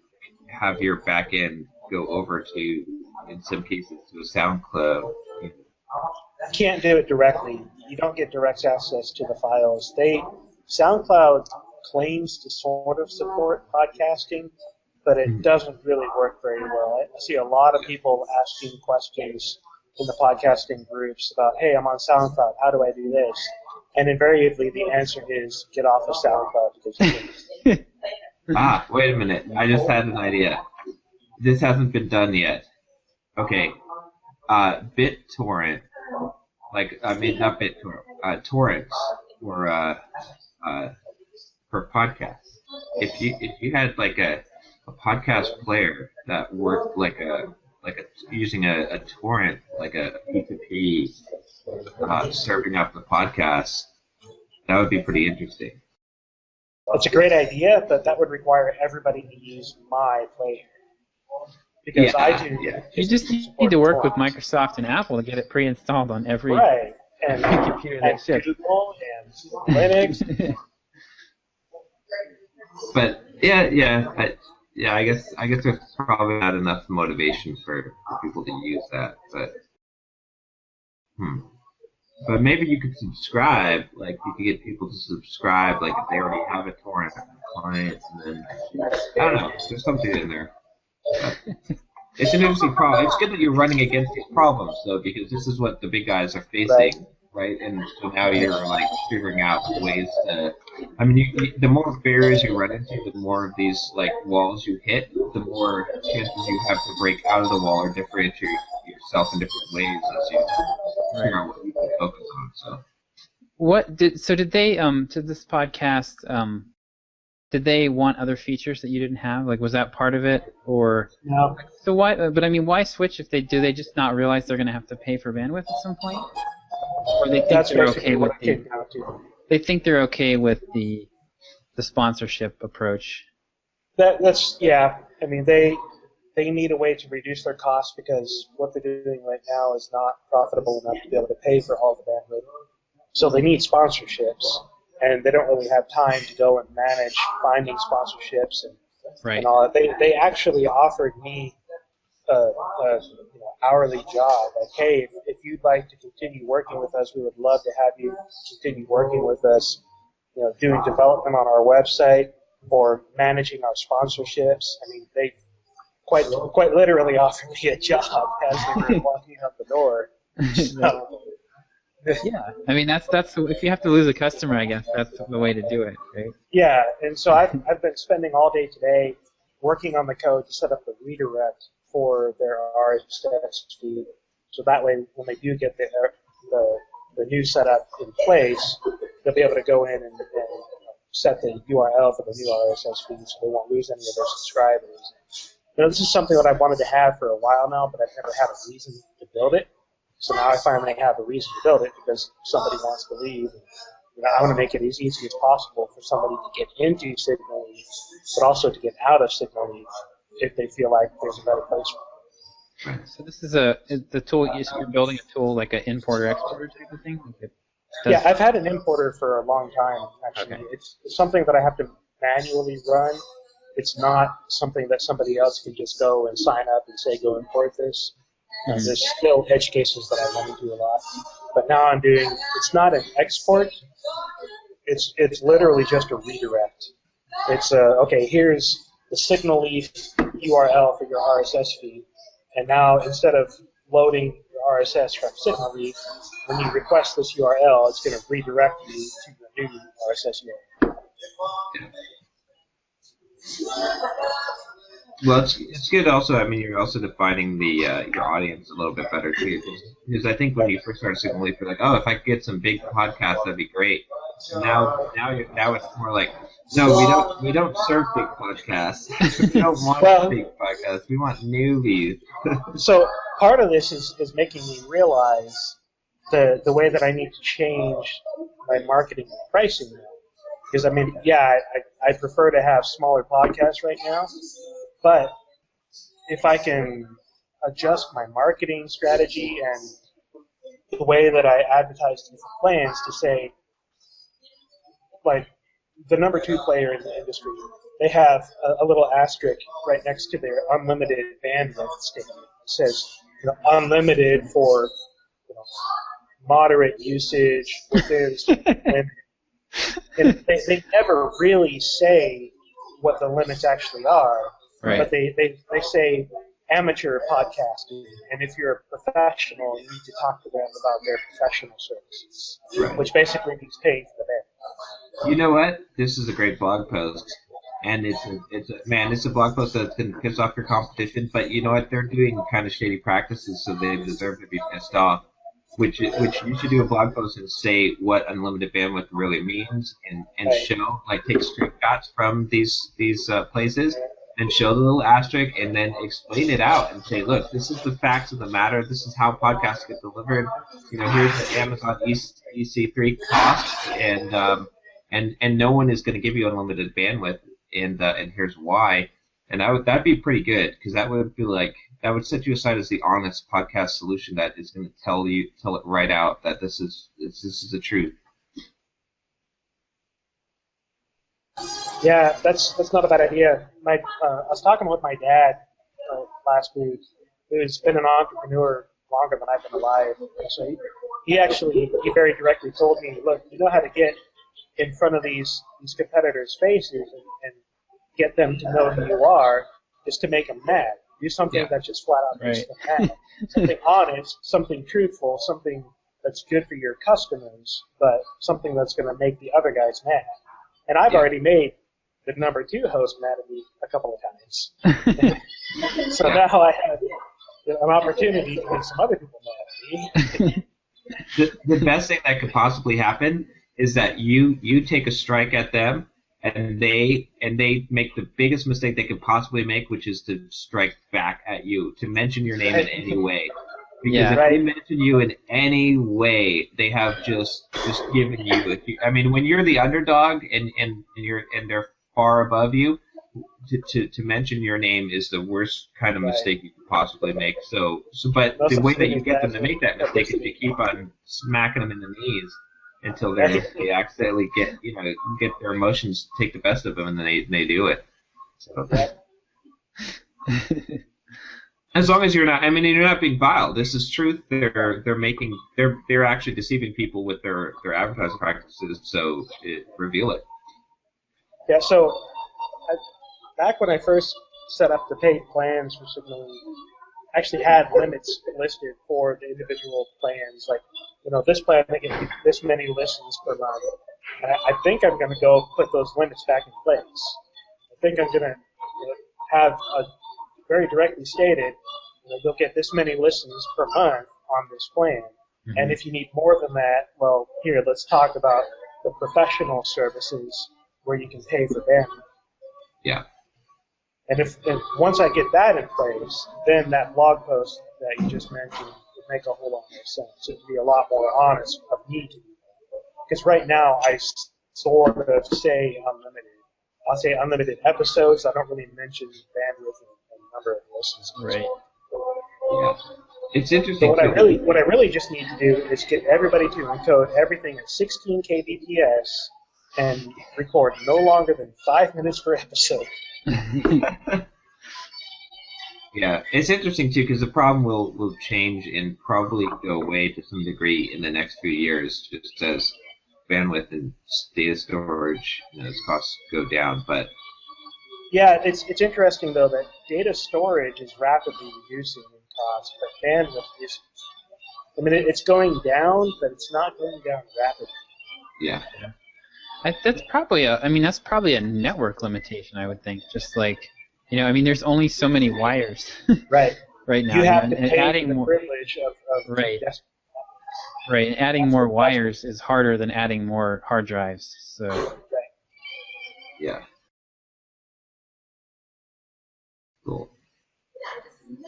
have your back end go over to, in some cases, to a SoundCloud. You can't do it directly. You don't get direct access to the files. SoundCloud claims to sort of support podcasting, but it doesn't really work very well. I see a lot of people asking questions in the podcasting groups about, hey, I'm on SoundCloud, how do I do this? And invariably the answer is get off of SoundCloud. Because wait a minute. I just had an idea. This hasn't been done yet. Okay. BitTorrent, not BitTorrent, torrents for podcasts. If you had like a podcast player that worked using a torrent, like a P2P, serving up the podcast, that would be pretty interesting. It's a great idea, but that would require everybody to use my player. Because you just need to work with Microsoft and Apple to get it pre-installed on every and computer that ships. Google and Linux. But I guess there's probably not enough motivation for people to use that. But maybe you could subscribe. Like you could get people to subscribe. Like if they already have a torrent client, and then I don't know. There's something in there. It's an interesting problem. It's good that you're running against these problems, though, because this is what the big guys are facing, right? And so now you're like figuring out ways to. I mean, the more barriers you run into, the more of these like walls you hit, the more chances you have to break out of the wall or differentiate yourself in different ways as you figure out what you can focus on. So, did they to this podcast? Did they want other features that you didn't have? Like, was that part of it, or? No. So why? But I mean, why switch if they do? They just not realize they're going to have to pay for bandwidth at some point, or they think they're okay with the? They think they're okay with the sponsorship approach. That's yeah. I mean, they need a way to reduce their costs because what they're doing right now is not profitable enough to be able to pay for all the bandwidth. So they need sponsorships. And they don't really have time to go and manage finding sponsorships and all that. They actually offered me a hourly job. Like, hey, if you'd like to continue working with us, we would love to have you continue working with us. Doing development on our website or managing our sponsorships. I mean, they quite literally offered me a job as they were walking out the door. So, yeah, I mean that's if you have to lose a customer, I guess that's the way to do it, right? Yeah, and so I've been spending all day today working on the code to set up the redirect for their RSS feed, so that way when they do get the new setup in place, they'll be able to go in and set the URL for the new RSS feed, so they won't lose any of their subscribers. This is something that I've wanted to have for a while now, but I've never had a reason to build it. So now I finally have a reason to build it because somebody wants to leave. I want to make it as easy as possible for somebody to get into Signal Leaf, but also to get out of Signal Leaf if they feel like there's a better place for them. So this is the tool. You're building a tool like an importer exporter type of thing. Yeah, I've had an importer for a long time. Actually, Okay. It's something that I have to manually run. It's not something that somebody else can just go and sign up and say, go import this. There's still edge cases that I run into a lot. But now I'm doing, it's not an export. It's literally just a redirect. It's, okay, here's the Signal Leaf URL for your RSS feed. And now instead of loading your RSS from Signal Leaf, when you request this URL, it's going to redirect you to your new RSS URL. Well, it's good also. I mean, you're also defining the your audience a little bit better too, because I think when you first started Signal Leaf, you're like, oh, if I could get some big podcasts, that'd be great. And now it's more like, no, we don't serve big podcasts. We don't want big podcasts. We want newbies. So part of this is making me realize the way that I need to change my marketing and pricing now. Because, I mean, yeah, I prefer to have smaller podcasts right now, but if I can adjust my marketing strategy and the way that I advertise different plans to say, like, the number 2 player in the industry, they have a little asterisk right next to their unlimited bandwidth statement. It says, unlimited for moderate usage within limit. And they never really say what the limits actually are, right. But they say amateur podcasting, and if you're a professional, you need to talk to them about their professional services, Right. which basically means paying for them. You know what? This is a great blog post, and it's a blog post that's going to piss off your competition. But you know what? They're doing kind of shady practices, so they deserve to be pissed off. Which you should do a blog post and say what unlimited bandwidth really means, and show, like, take screenshots from these places and show the little asterisk, and then explain it out and say, look, this is the facts of the matter. This is how podcasts get delivered. Here's the Amazon EC3 cost, and no one is going to give you unlimited bandwidth, and here's why. And that'd be pretty good, because that would set you aside as the honest podcast solution that is going to tell it right out that this is the truth. Yeah, that's not a bad idea. I was talking with my dad last week, who's been an entrepreneur longer than I've been alive. So he very directly told me, look, you know how to get in front of these competitors' faces and get them to know who you are, is to make them mad. Do something that just flat out makes them mad. Something honest, something truthful, something that's good for your customers, but something that's going to make the other guys mad. And I've already made the number 2 host mad at me a couple of times. So now I have an opportunity to make some other people mad at me. The best thing that could possibly happen is that you take a strike at them, and they make the biggest mistake they could possibly make, which is to strike back at you, to mention your name in any way. Because if they mention you in any way, they have just given you. I mean, when you're the underdog and they're far above you, to mention your name is the worst kind of mistake you could possibly make. But the way that you get them to make that mistake is to keep on smacking them in the knees until they accidentally get their emotions take the best of them, and then they do it. So. As long as you're not being vile. This is truth. They're actually deceiving people with their advertising practices. So reveal it. Yeah. So back when I first set up the paid plans for Signal, I actually had limits listed for the individual plans. Like, this plan I get this many listens per month. And I think I'm going to go put those limits back in place. I think I'm going to have a very directly stated, you'll get this many listens per month on this plan. Mm-hmm. And if you need more than that, well, here, let's talk about the professional services where you can pay for them. Yeah. And if once I get that in place, then that blog post that you just mentioned would make a whole lot more sense. It would be a lot more honest of me to do that. Because right now I sort of say unlimited. I'll say unlimited episodes. I don't really mention bandwidth and number of listens. Right. Yeah. It's interesting. So what I really just need to do is get everybody to encode everything at 16 kbps and record no longer than 5 minutes per episode. Yeah, it's interesting too because the problem will change and probably go away to some degree in the next few years, just as bandwidth and data storage, as costs go down. But yeah, it's interesting though that data storage is rapidly reducing in cost, but bandwidth isn't. I mean, it's going down, but it's not going down rapidly. Yeah. That's probably a network limitation, I would think. Just like, there's only so many wires. Right. Right now. You have to pay for the privilege of right. Right. And adding more wires is harder than adding more hard drives. So. Right. Yeah. Cool.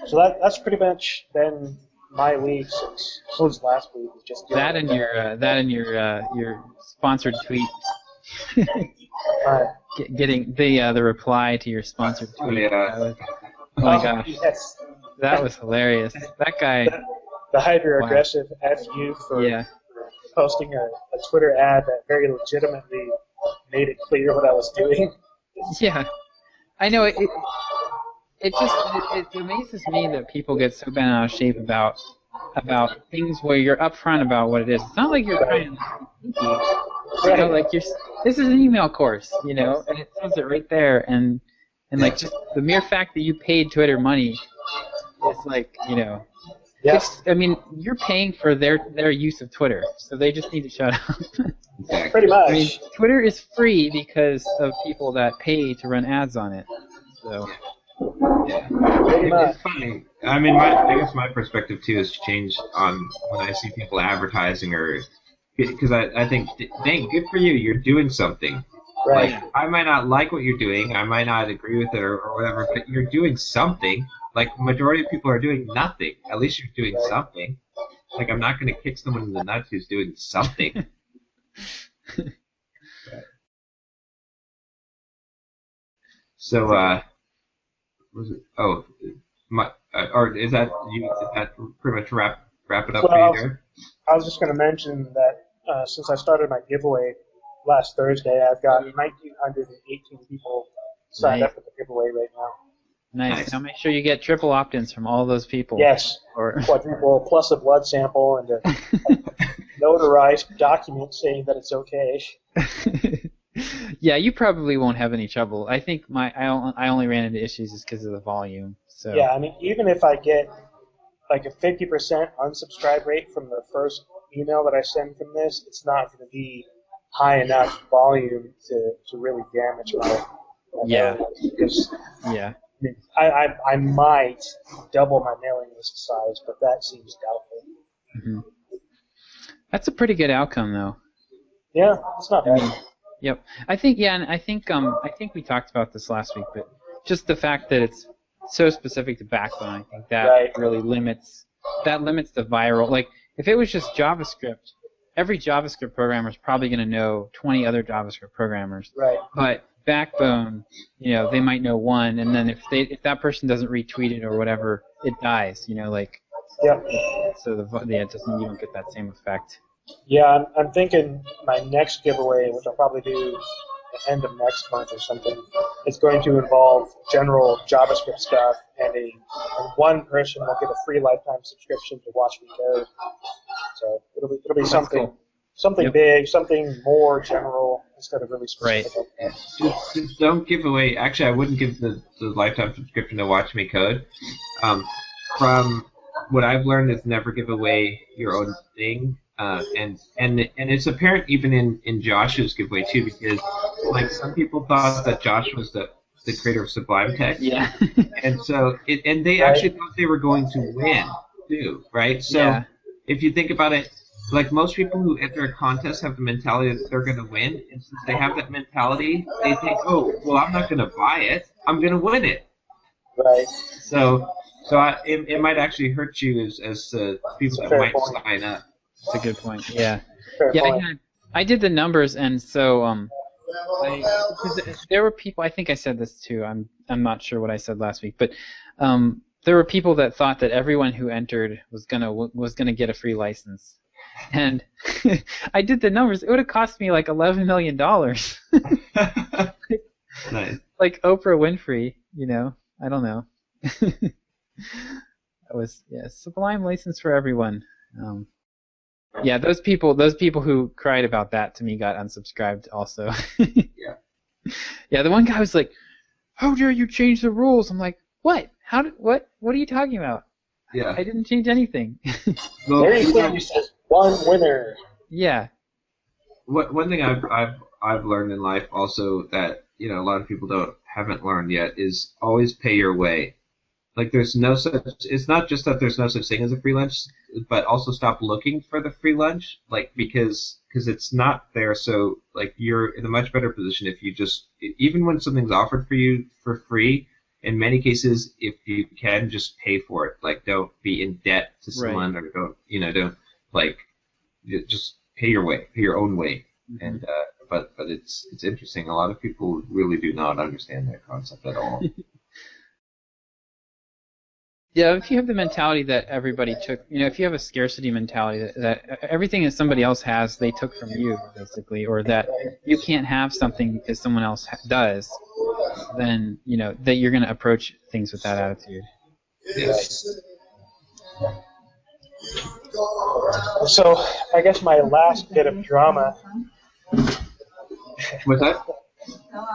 So that's pretty much been my week since last week. Just that and your sponsored tweet. Getting the reply to your sponsored tweet. Yeah. Oh my gosh. Yes. That was hilarious. That guy. The hyper-aggressive FU for posting a Twitter ad that very legitimately made it clear what I was doing. Yeah. I know. It amazes me that people get so bent out of shape about things where you're upfront about what it is. It's not like you're trying to like this is an email course, and it says it right there, and like just the mere fact that you paid Twitter money is like, you're paying for their use of Twitter, so they just need to shut up. Pretty much. Twitter is free because of people that pay to run ads on it. So. Yeah. It's funny. I guess my perspective too has changed on when I see people advertising because I think, dang, good for you, you're doing something. Right. Like, I might not like what you're doing, I might not agree with it or whatever, but you're doing something. Like, the majority of people are doing nothing. At least you're doing something. Like, I'm not going to kick someone in the nuts who's doing something. So, was it? Oh, or is that you? Is that pretty much wrap it up for you there? I was just going to mention that since I started my giveaway last Thursday, I've got 1,918 people signed up for the giveaway right now. Nice. Now make sure you get triple opt-ins from all those people. Yes. Quadruple plus a blood sample and a notarized document saying that it's okay. Yeah, you probably won't have any trouble. I think I only ran into issues just because of the volume. So. Yeah, even if I get like a 50% unsubscribe rate from the first email that I send from this, it's not going to be high enough volume to really damage my because I might double my mailing list size, but that seems doubtful. Mm-hmm. That's a pretty good outcome, though. Yeah, it's not bad. Yep. I think we talked about this last week, but just the fact that it's so specific to Backbone, I think that really limits the viral. Like, if it was just JavaScript, every JavaScript programmer is probably going to know 20 other JavaScript programmers. Right. But Backbone, they might know one, and then if that person doesn't retweet it or whatever, it dies. Yeah. So you don't get that same effect. Yeah, I'm thinking my next giveaway, which I'll probably do at the end of next month or something, is going to involve general JavaScript stuff, and one person will get a free lifetime subscription to Watch Me Code. So it'll be something big, something more general instead of really specific. Right. Just don't give away. Actually, I wouldn't give the lifetime subscription to Watch Me Code. From what I've learned is never give away your own thing. And it's apparent even in Josh's giveaway too, because like some people thought that Josh was the creator of Sublime Text. Yeah. And so they actually thought they were going to win too, right? So if you think about it, like most people who enter a contest have the mentality that they're going to win, and since they have that mentality, they think, oh, well, I'm not going to buy it, I'm going to win it. Right. So So it might actually hurt you as people that might sign up. That's a good point. Yeah. Fair point. I did the numbers, and so there were people. I think I said this too. I'm not sure what I said last week, but there were people that thought that everyone who entered was gonna get a free license, and I did the numbers. It would have cost me like $11 million. Nice. Like Oprah Winfrey, I don't know. That was sublime license for everyone. Those people who cried about that to me got unsubscribed also. Yeah. Yeah, the one guy was like, "How dare you change the rules?" I'm like, "What? What are you talking about?" Yeah. I didn't change anything. Well, very clearly says one winner. Yeah. One thing I've learned in life also that a lot of people haven't learned yet is always pay your way. Like there's no such. It's not just that there's no such thing as a free lunch, but also stop looking for the free lunch. Like because it's not there. So like you're in a much better position if you just even when something's offered for you for free. In many cases, if you can, just pay for it. Like don't be in debt to someone, or don't just pay your way, pay your own way. Mm-hmm. And but it's interesting. A lot of people really do not understand that concept at all. Yeah, if you have the mentality that everybody took, if you have a scarcity mentality that everything that somebody else has, they took from you, basically, or that you can't have something because someone else does, then, that you're going to approach things with that attitude. Yes. So, I guess my last bit of drama. What's that?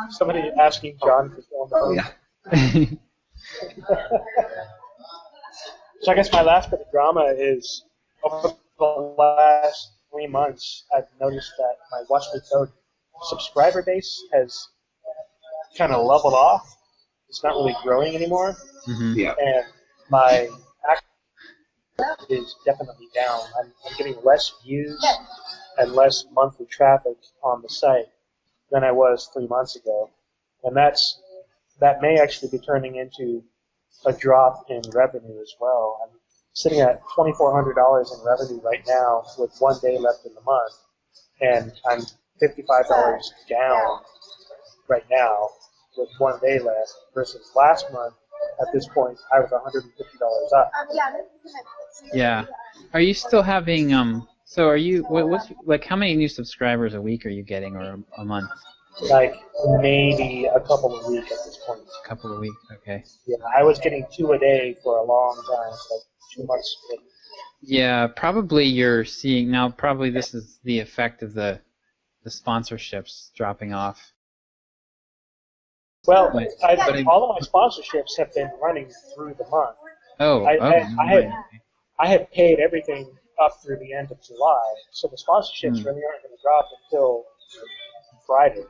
Somebody asking John for phone. Yeah. So I guess my last bit of drama is over the last 3 months, I've noticed that my Watch Me Code subscriber base has kind of leveled off. It's not really growing anymore. Mm-hmm. Yeah. And my active is definitely down. I'm getting less views and less monthly traffic on the site than I was 3 months ago. And that may actually be turning into a drop in revenue as well. I'm sitting at $2,400 in revenue right now with 1 day left in the month, and I'm $55 down right now with 1 day left versus last month at this point I was $150 up. Yeah. Are you still having so are you what's like how many new subscribers a week are you getting or a month? Like maybe a couple of weeks at this point. A couple of weeks, okay. Yeah, I was getting 2 a day for a long time, like 2 months straight. Yeah, probably you're seeing now. Probably this is the effect of the sponsorships dropping off. Well, all of my sponsorships have been running through the month. I had paid everything up through the end of July, so the sponsorships really aren't going to drop until Friday.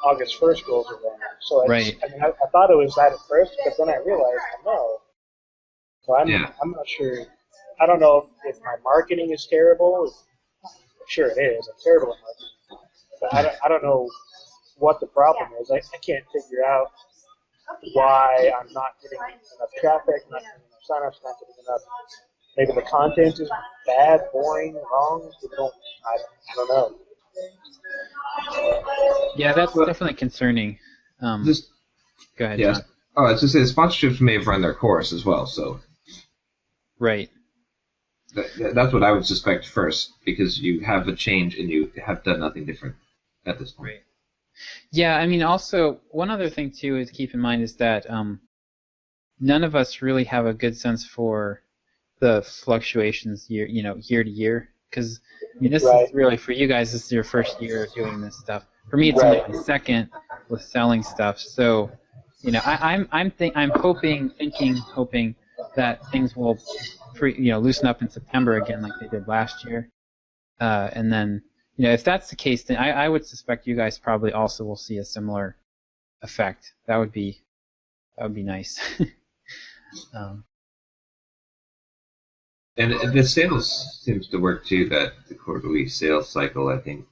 August 1st rolls around. So I thought it was that at first, but then I realized no. So I'm not sure. I don't know if my marketing is terrible. I'm sure it is. I'm terrible at marketing. But I don't know what the problem is. I can't figure out why I'm not getting enough traffic, not getting enough signups, not getting enough. Maybe the content is bad, boring, wrong. I don't know. Yeah, that's definitely concerning. Go ahead, John. Oh, I was just saying, the sponsorships may have run their course as well, so. Right. That's what I would suspect first, because you have a change and you have done nothing different at this point. Right. Yeah, I mean, also, one other thing, too, to keep in mind is that none of us really have a good sense for the fluctuations year to year, because I mean, this is really, for you guys, this is your first year doing this stuff. For me, it's only my second with selling stuff. So, I'm hoping that things will, loosen up in September again, like they did last year. And then, if that's the case, then I would suspect you guys probably also will see a similar effect. That would be nice. And the sales seems to work too, that the quarterly sales cycle, I think.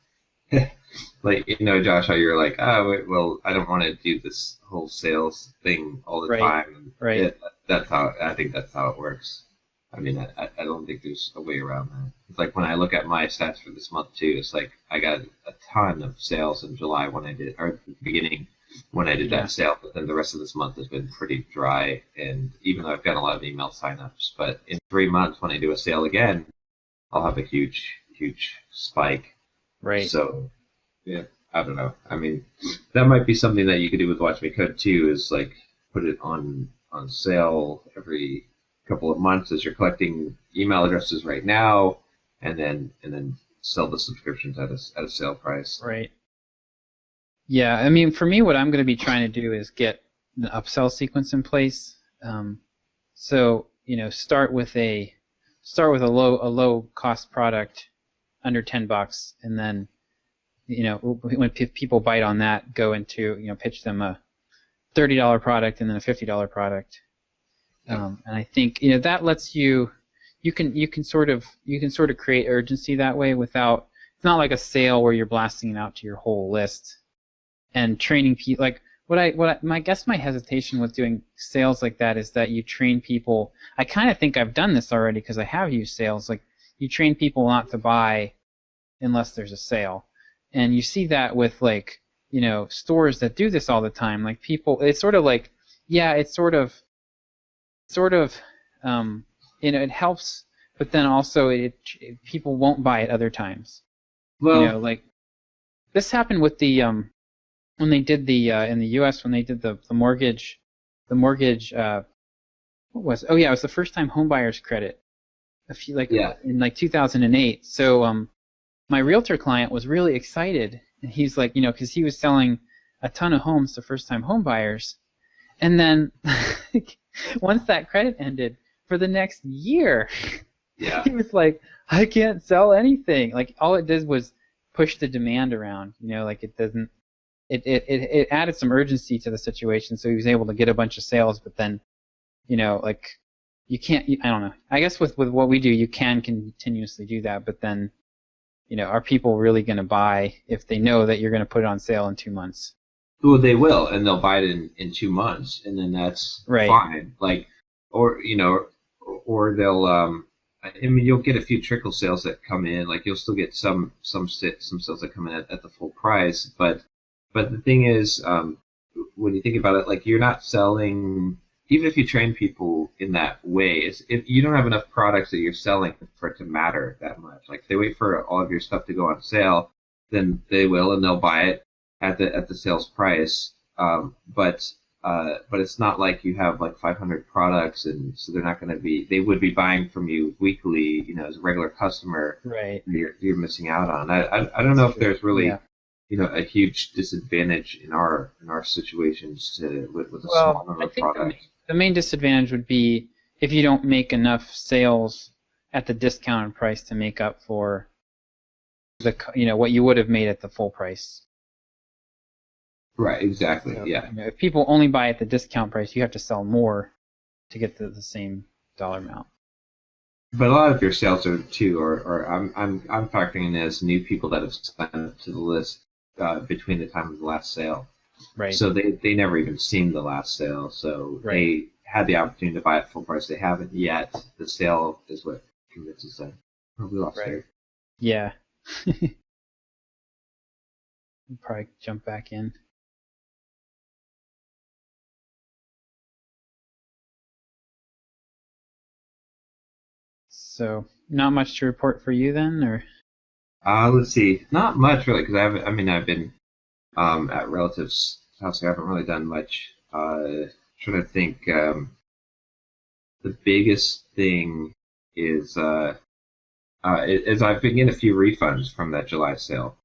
like, Josh, how you're like, oh, well, I don't want to do this whole sales thing all the time. Right. I think that's how it works. I mean, I don't think there's a way around that. It's like when I look at my stats for this month too, it's like I got a ton of sales in July or at the beginning when I did that sale, but then the rest of this month has been pretty dry. And even though I've got a lot of email signups, but in 3 months when I do a sale again, I'll have a huge spike. Right. So, yeah, I don't know. I mean, that might be something that you could do with Watch Me Code too, is like put it on sale every couple of months as you're collecting email addresses right now, and then sell the subscriptions at a sale price. Right. Yeah, I mean, for me, what I'm going to be trying to do is get the upsell sequence in place. So start with a low cost product under $10, and then when people bite on that, go into pitch them a $30 product and then a $50 product. And I think that lets you can sort of create urgency that way without. It's not like a sale where you're blasting it out to your whole list and training people. Like I guess my hesitation with doing sales like that is that you train people. I kind of think I've done this already because I have used sales. Like you train people not to buy unless there's a sale, and you see that with stores that do this all the time. Like people, it's sort of like it's sort of it helps, but then also people won't buy it other times. Well, like this happened with the when they did the in the U.S. when they did the mortgage what was it was the first time home buyers credit in 2008. So my realtor client was really excited, and he's like because he was selling a ton of homes to first time home buyers, and then once that credit ended for the next year, he was like, I can't sell anything. Like all it did was push the demand around. Like it doesn't. It added some urgency to the situation, so he was able to get a bunch of sales. But then, like you can't. I don't know. I guess with what we do, you can continuously do that. But then, are people really going to buy if they know that you're going to put it on sale in 2 months? Well, they will, and they'll buy it in 2 months, and then that's fine. Like, or they'll. I mean, you'll get a few trickle sales that come in. Like, you'll still get some sales that come in at the full price. But the thing is, when you think about it, like you're not selling. Even if you train people in that way, if you don't have enough products that you're selling for it to matter that much. Like, if they wait for all of your stuff to go on sale, then they will, and they'll buy it at the sales price. But it's not like you have like 500 products, and so they're not going to be. They would be buying from you weekly, as a regular customer. Right. You're missing out on. I don't know if there's really. A huge disadvantage in our situations with a small number of products. The main disadvantage would be if you don't make enough sales at the discounted price to make up for the what you would have made at the full price. Right. Exactly. So, yeah. If people only buy at the discount price, you have to sell more to get the same dollar amount. But a lot of your sales are I'm factoring in as new people that have signed up to the list between the time of the last sale. Right. So they never even seen the last sale. So they had the opportunity to buy it full price. They haven't yet. The sale is what convinces them. Oh, we lost Derek. Yeah. We'll probably jump back in. So, not much to report for you then, or? Let's see. Not much really, because I've been at relatives' house. I haven't really done much. Trying to think. The biggest thing is I've been getting a few refunds from that July sale.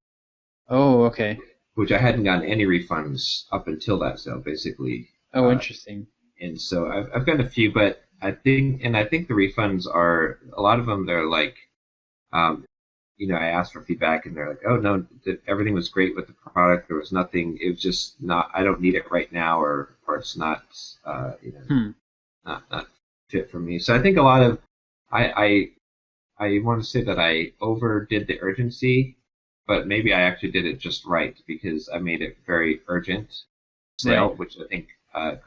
Oh, okay. Which I hadn't gotten any refunds up until that sale, basically. Oh, interesting. And so I've gotten a few, but I think the refunds are a lot of them. They're like, I asked for feedback, and they're like, "Oh no, everything was great with the product. There was nothing. It was just not. I don't need it right now, or it's not, not fit for me." So I think a lot of I want to say that I overdid the urgency, but maybe I actually did it just right because I made it very urgent sale, Right. which I think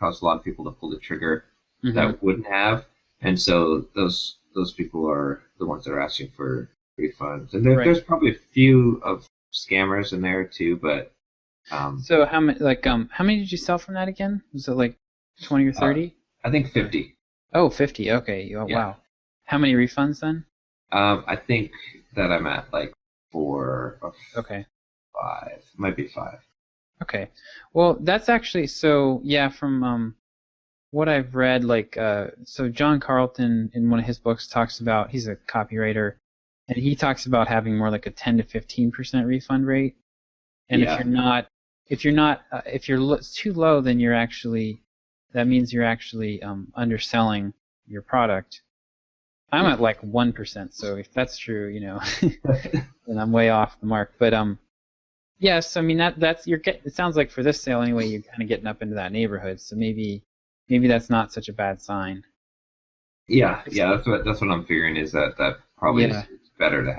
caused a lot of people to pull the trigger Mm-hmm. that wouldn't have, and so those people are the ones that are asking for refunds. And there's probably a few of scammers in there too, but so how many did you sell from that again? Was it like 20 or 30? I think 50. Oh, 50. Okay. Oh, Yeah. wow. How many refunds then? I think that I'm at like 4 or Okay. 5. Might be 5. Okay. Well, that's actually so. Yeah, from what I've read, so John Carlton in one of his books talks about, he's a copywriter, and he talks about having more like a 10 to 15% refund rate. And Yeah. if you're too low, then that means you're actually underselling your product. I'm at like 1%, so if that's true, then I'm way off the mark. But yes, I mean it sounds like for this sale anyway, you're kind of getting up into that neighborhood. So maybe that's not such a bad sign. Yeah, that's what I'm figuring is that probably is better to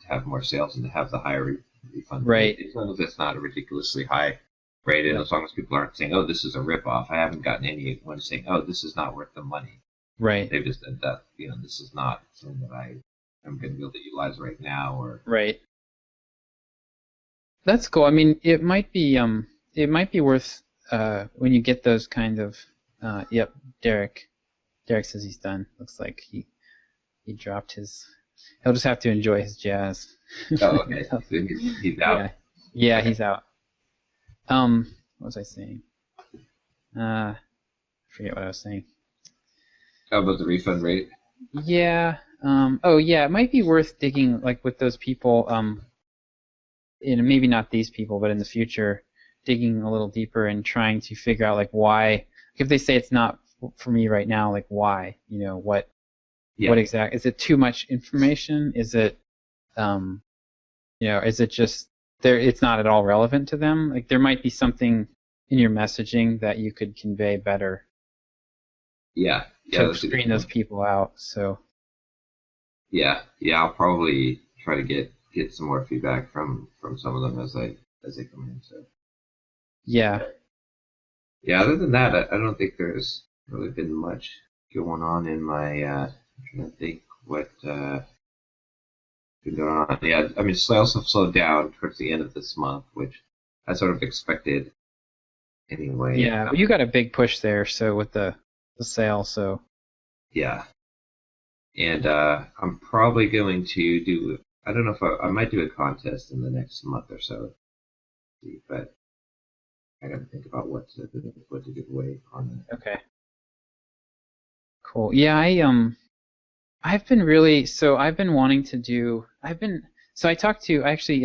have more sales and to have the higher refund rate. As long as it's not a ridiculously high rate, and as long as people aren't saying, "Oh, this is a ripoff." I haven't gotten anyone saying, "Oh, this is not worth the money." Right. They've just said that this is not something that I am going to be able to utilize right now, or right. That's cool. I mean, it might be worth when you get those kind of. Yep, Derek says he's done. Looks like he dropped his. He'll just have to enjoy his jazz. Oh, okay. He's out. Yeah, he's out. What was I saying? I forget what I was saying. How about the refund rate? Yeah. It might be worth digging like with those people. Maybe not these people, but in the future, digging a little deeper and trying to figure out like why. If they say it's not for me right now, like why? What exactly? Is it too much information? Is it, is it just it's not at all relevant to them? Like there might be something in your messaging that you could convey better. Yeah. To screen those people out. So. Yeah. I'll probably try to get some more feedback from some of them as they come in. So. Yeah. Yeah. Other than that, I don't think there's really been much going on in my. I'm trying to think what been going on. Yeah. I mean, sales have slowed down towards the end of this month, which I sort of expected. Anyway. Yeah. Well, you got a big push there, so with the sale, so. Yeah. And I'm probably going to do. I don't know if I might do a contest in the next month or so, but I got to think about what to give away on that. Okay. Cool. Yeah, I've been wanting to do. I actually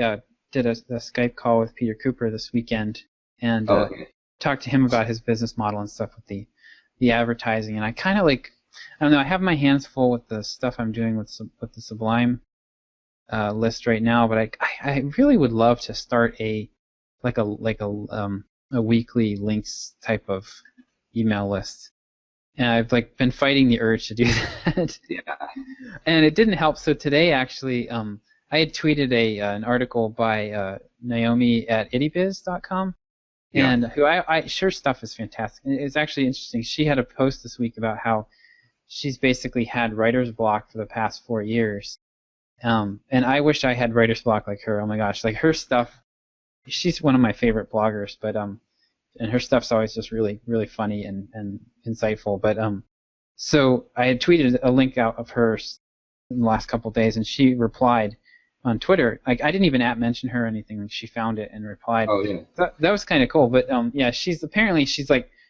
did a Skype call with Peter Cooper this weekend and talked to him about his business model and stuff with the advertising, and I kind of I don't know. I have my hands full with the stuff I'm doing with the Sublime list right now, but I really would love to start a weekly links type of email list, and I've been fighting the urge to do that. Yeah. And it didn't help. So today actually, I had tweeted an article by Naomi at ittybiz.com. And who her stuff is fantastic. And it's actually interesting. She had a post this week about how she's basically had writer's block for the past 4 years. And I wish I had writer's block like her. Oh my gosh, her stuff. She's one of my favorite bloggers, but and her stuff's always just really, really funny and insightful. But so I had tweeted a link out of hers in the last couple of days, and she replied on Twitter. I didn't even mention her or anything. She found it and replied. Oh yeah. That was kind of cool. But she's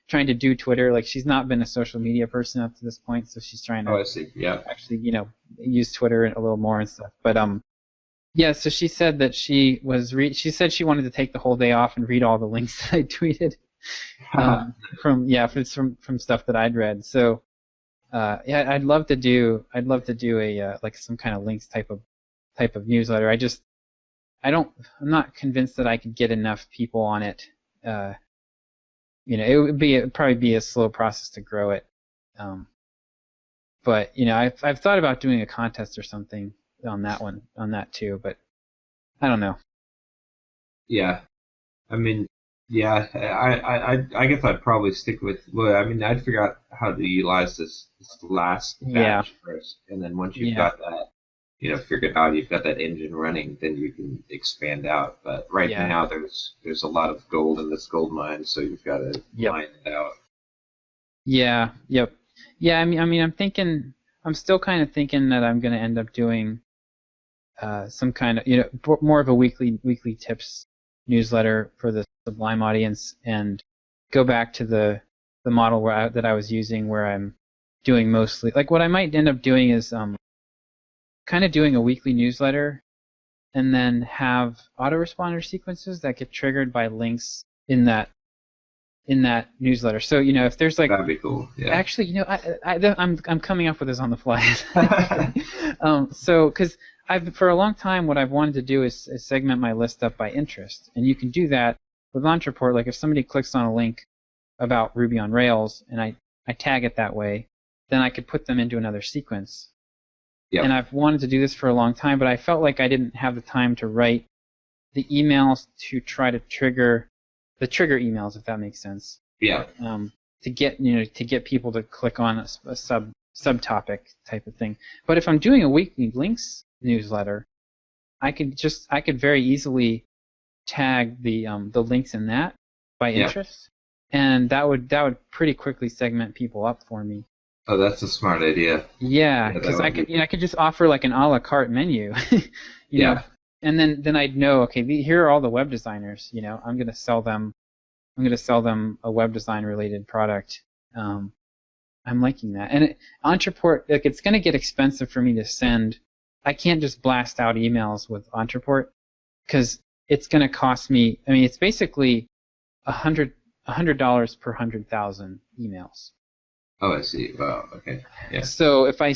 trying to do Twitter. She's not been a social media person up to this point, so she's trying to. Oh, I see. Yeah. Actually, use Twitter a little more and stuff. But so she said that she said she wanted to take the whole day off and read all the links that I tweeted. From stuff that I'd read. So I'd love to do a some kind of links type of newsletter. I'm not convinced that I could get enough people on it. It'd probably be a slow process to grow it. But I've thought about doing a contest or something on that too. But I don't know. Yeah. I mean, yeah, I guess I'd probably stick with, well, I mean, I'd figure out how to utilize this last batch first, and then once you've got that, figured out, you've got that engine running, then you can expand out. But right now, there's a lot of gold in this gold mine, so you've got to mine it out. Yeah. Yep. Yeah. I mean, I'm still kind of thinking that I'm going to end up doing some kind of, more of a weekly tips newsletter for the Sublime audience, and go back to the model that I was using, where I'm doing mostly, like, what I might end up doing is kind of doing a weekly newsletter, and then have autoresponder sequences that get triggered by links in that newsletter. So if there's like, that'd be cool. Yeah. Actually, I'm coming up with this on the fly. So because for a long time, what I've wanted to do is segment my list up by interest, and you can do that with EntrePort. Like, if somebody clicks on a link about Ruby on Rails, and I tag it that way, then I could put them into another sequence. Yep. And I've wanted to do this for a long time, but I felt like I didn't have the time to write the emails to try to trigger the trigger emails, if that makes sense. Yeah. To get people to click on a subtopic type of thing. But if I'm doing a weekly links newsletter, I could very easily tag the links in that by interest, and that would pretty quickly segment people up for me. Oh, that's a smart idea. Yeah, because I could just offer like an a la carte menu, you know, and then I'd know, okay, here are all the web designers. I'm gonna sell them a web design related product. I'm liking that. And EntrePort, like, it's gonna get expensive for me to send. I can't just blast out emails with EntrePort, because it's gonna cost me. I mean, it's basically $100 per 100,000 emails. Oh, I see. Wow. Okay. Yeah. So if I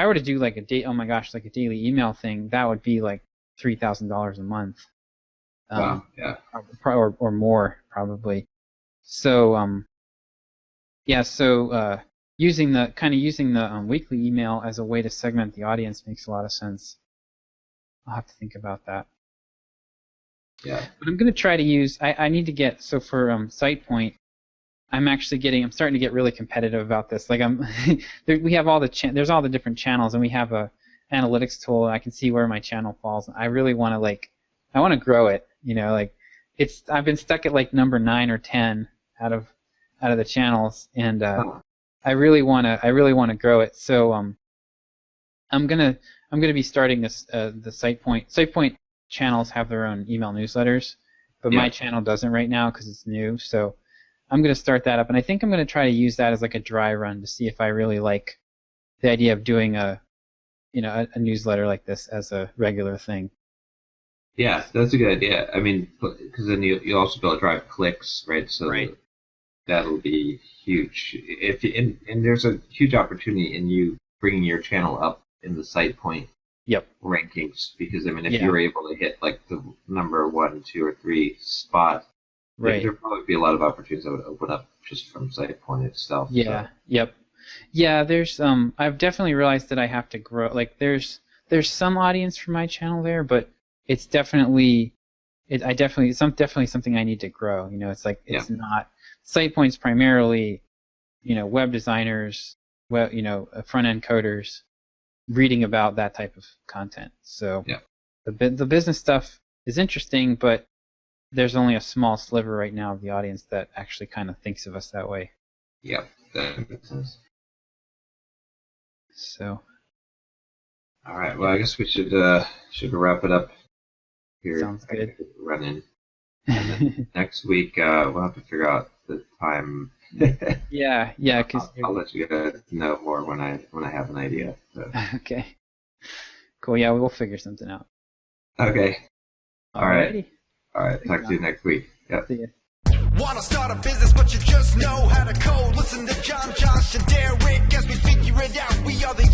were to do like a daily email thing, that would be like $3,000 a month. Wow. Yeah. Or more probably. So using the weekly email as a way to segment the audience makes a lot of sense. I'll have to think about that. Yeah. But I'm going to try to use. I need to get, so for SitePoint, I'm starting to get really competitive about this. Like, we have there's all the different channels, and we have a analytics tool. And I can see where my channel falls. I really want to I want to grow it. I've been stuck at like number 9 or 10 out of the channels, and I really want to grow it. So I'm gonna be starting this the SitePoint. SitePoint channels have their own email newsletters, but my channel doesn't right now because it's new. So I'm going to start that up, and I think I'm going to try to use that as like a dry run to see if I really like the idea of doing a newsletter like this as a regular thing. Yeah, that's a good idea. I mean, because then you'll also be able to drive clicks, right? So that'll be huge. And there's a huge opportunity in you bringing your channel up in the SitePoint rankings, because I mean, if you're able to hit like the number 1, 2, or 3 spot. Right. There'd probably be a lot of opportunities that would open up just from SitePoint itself. Yeah. So. Yep. Yeah. There's I've definitely realized that I have to grow. Like, there's some audience for my channel there, but it's definitely something I need to grow. It's like it's not SitePoint's primarily web designers, front end coders reading about that type of content. So the business stuff is interesting, but there's only a small sliver right now of the audience that actually kind of thinks of us that way. Yeah, that makes sense. So. All right. Well, I guess we should wrap it up here. Sounds good. Running. Next week, we'll have to figure out the time. Yeah. Cause I'll let you guys know more when I have an idea. So. Okay. Cool. Yeah, we'll figure something out. Okay. All right. All right, Thanks, talk to you next week. Yeah. See ya. Wanna start a business, but you just know how to code. Listen to John, Josh, and Derek as we figure it out. We are the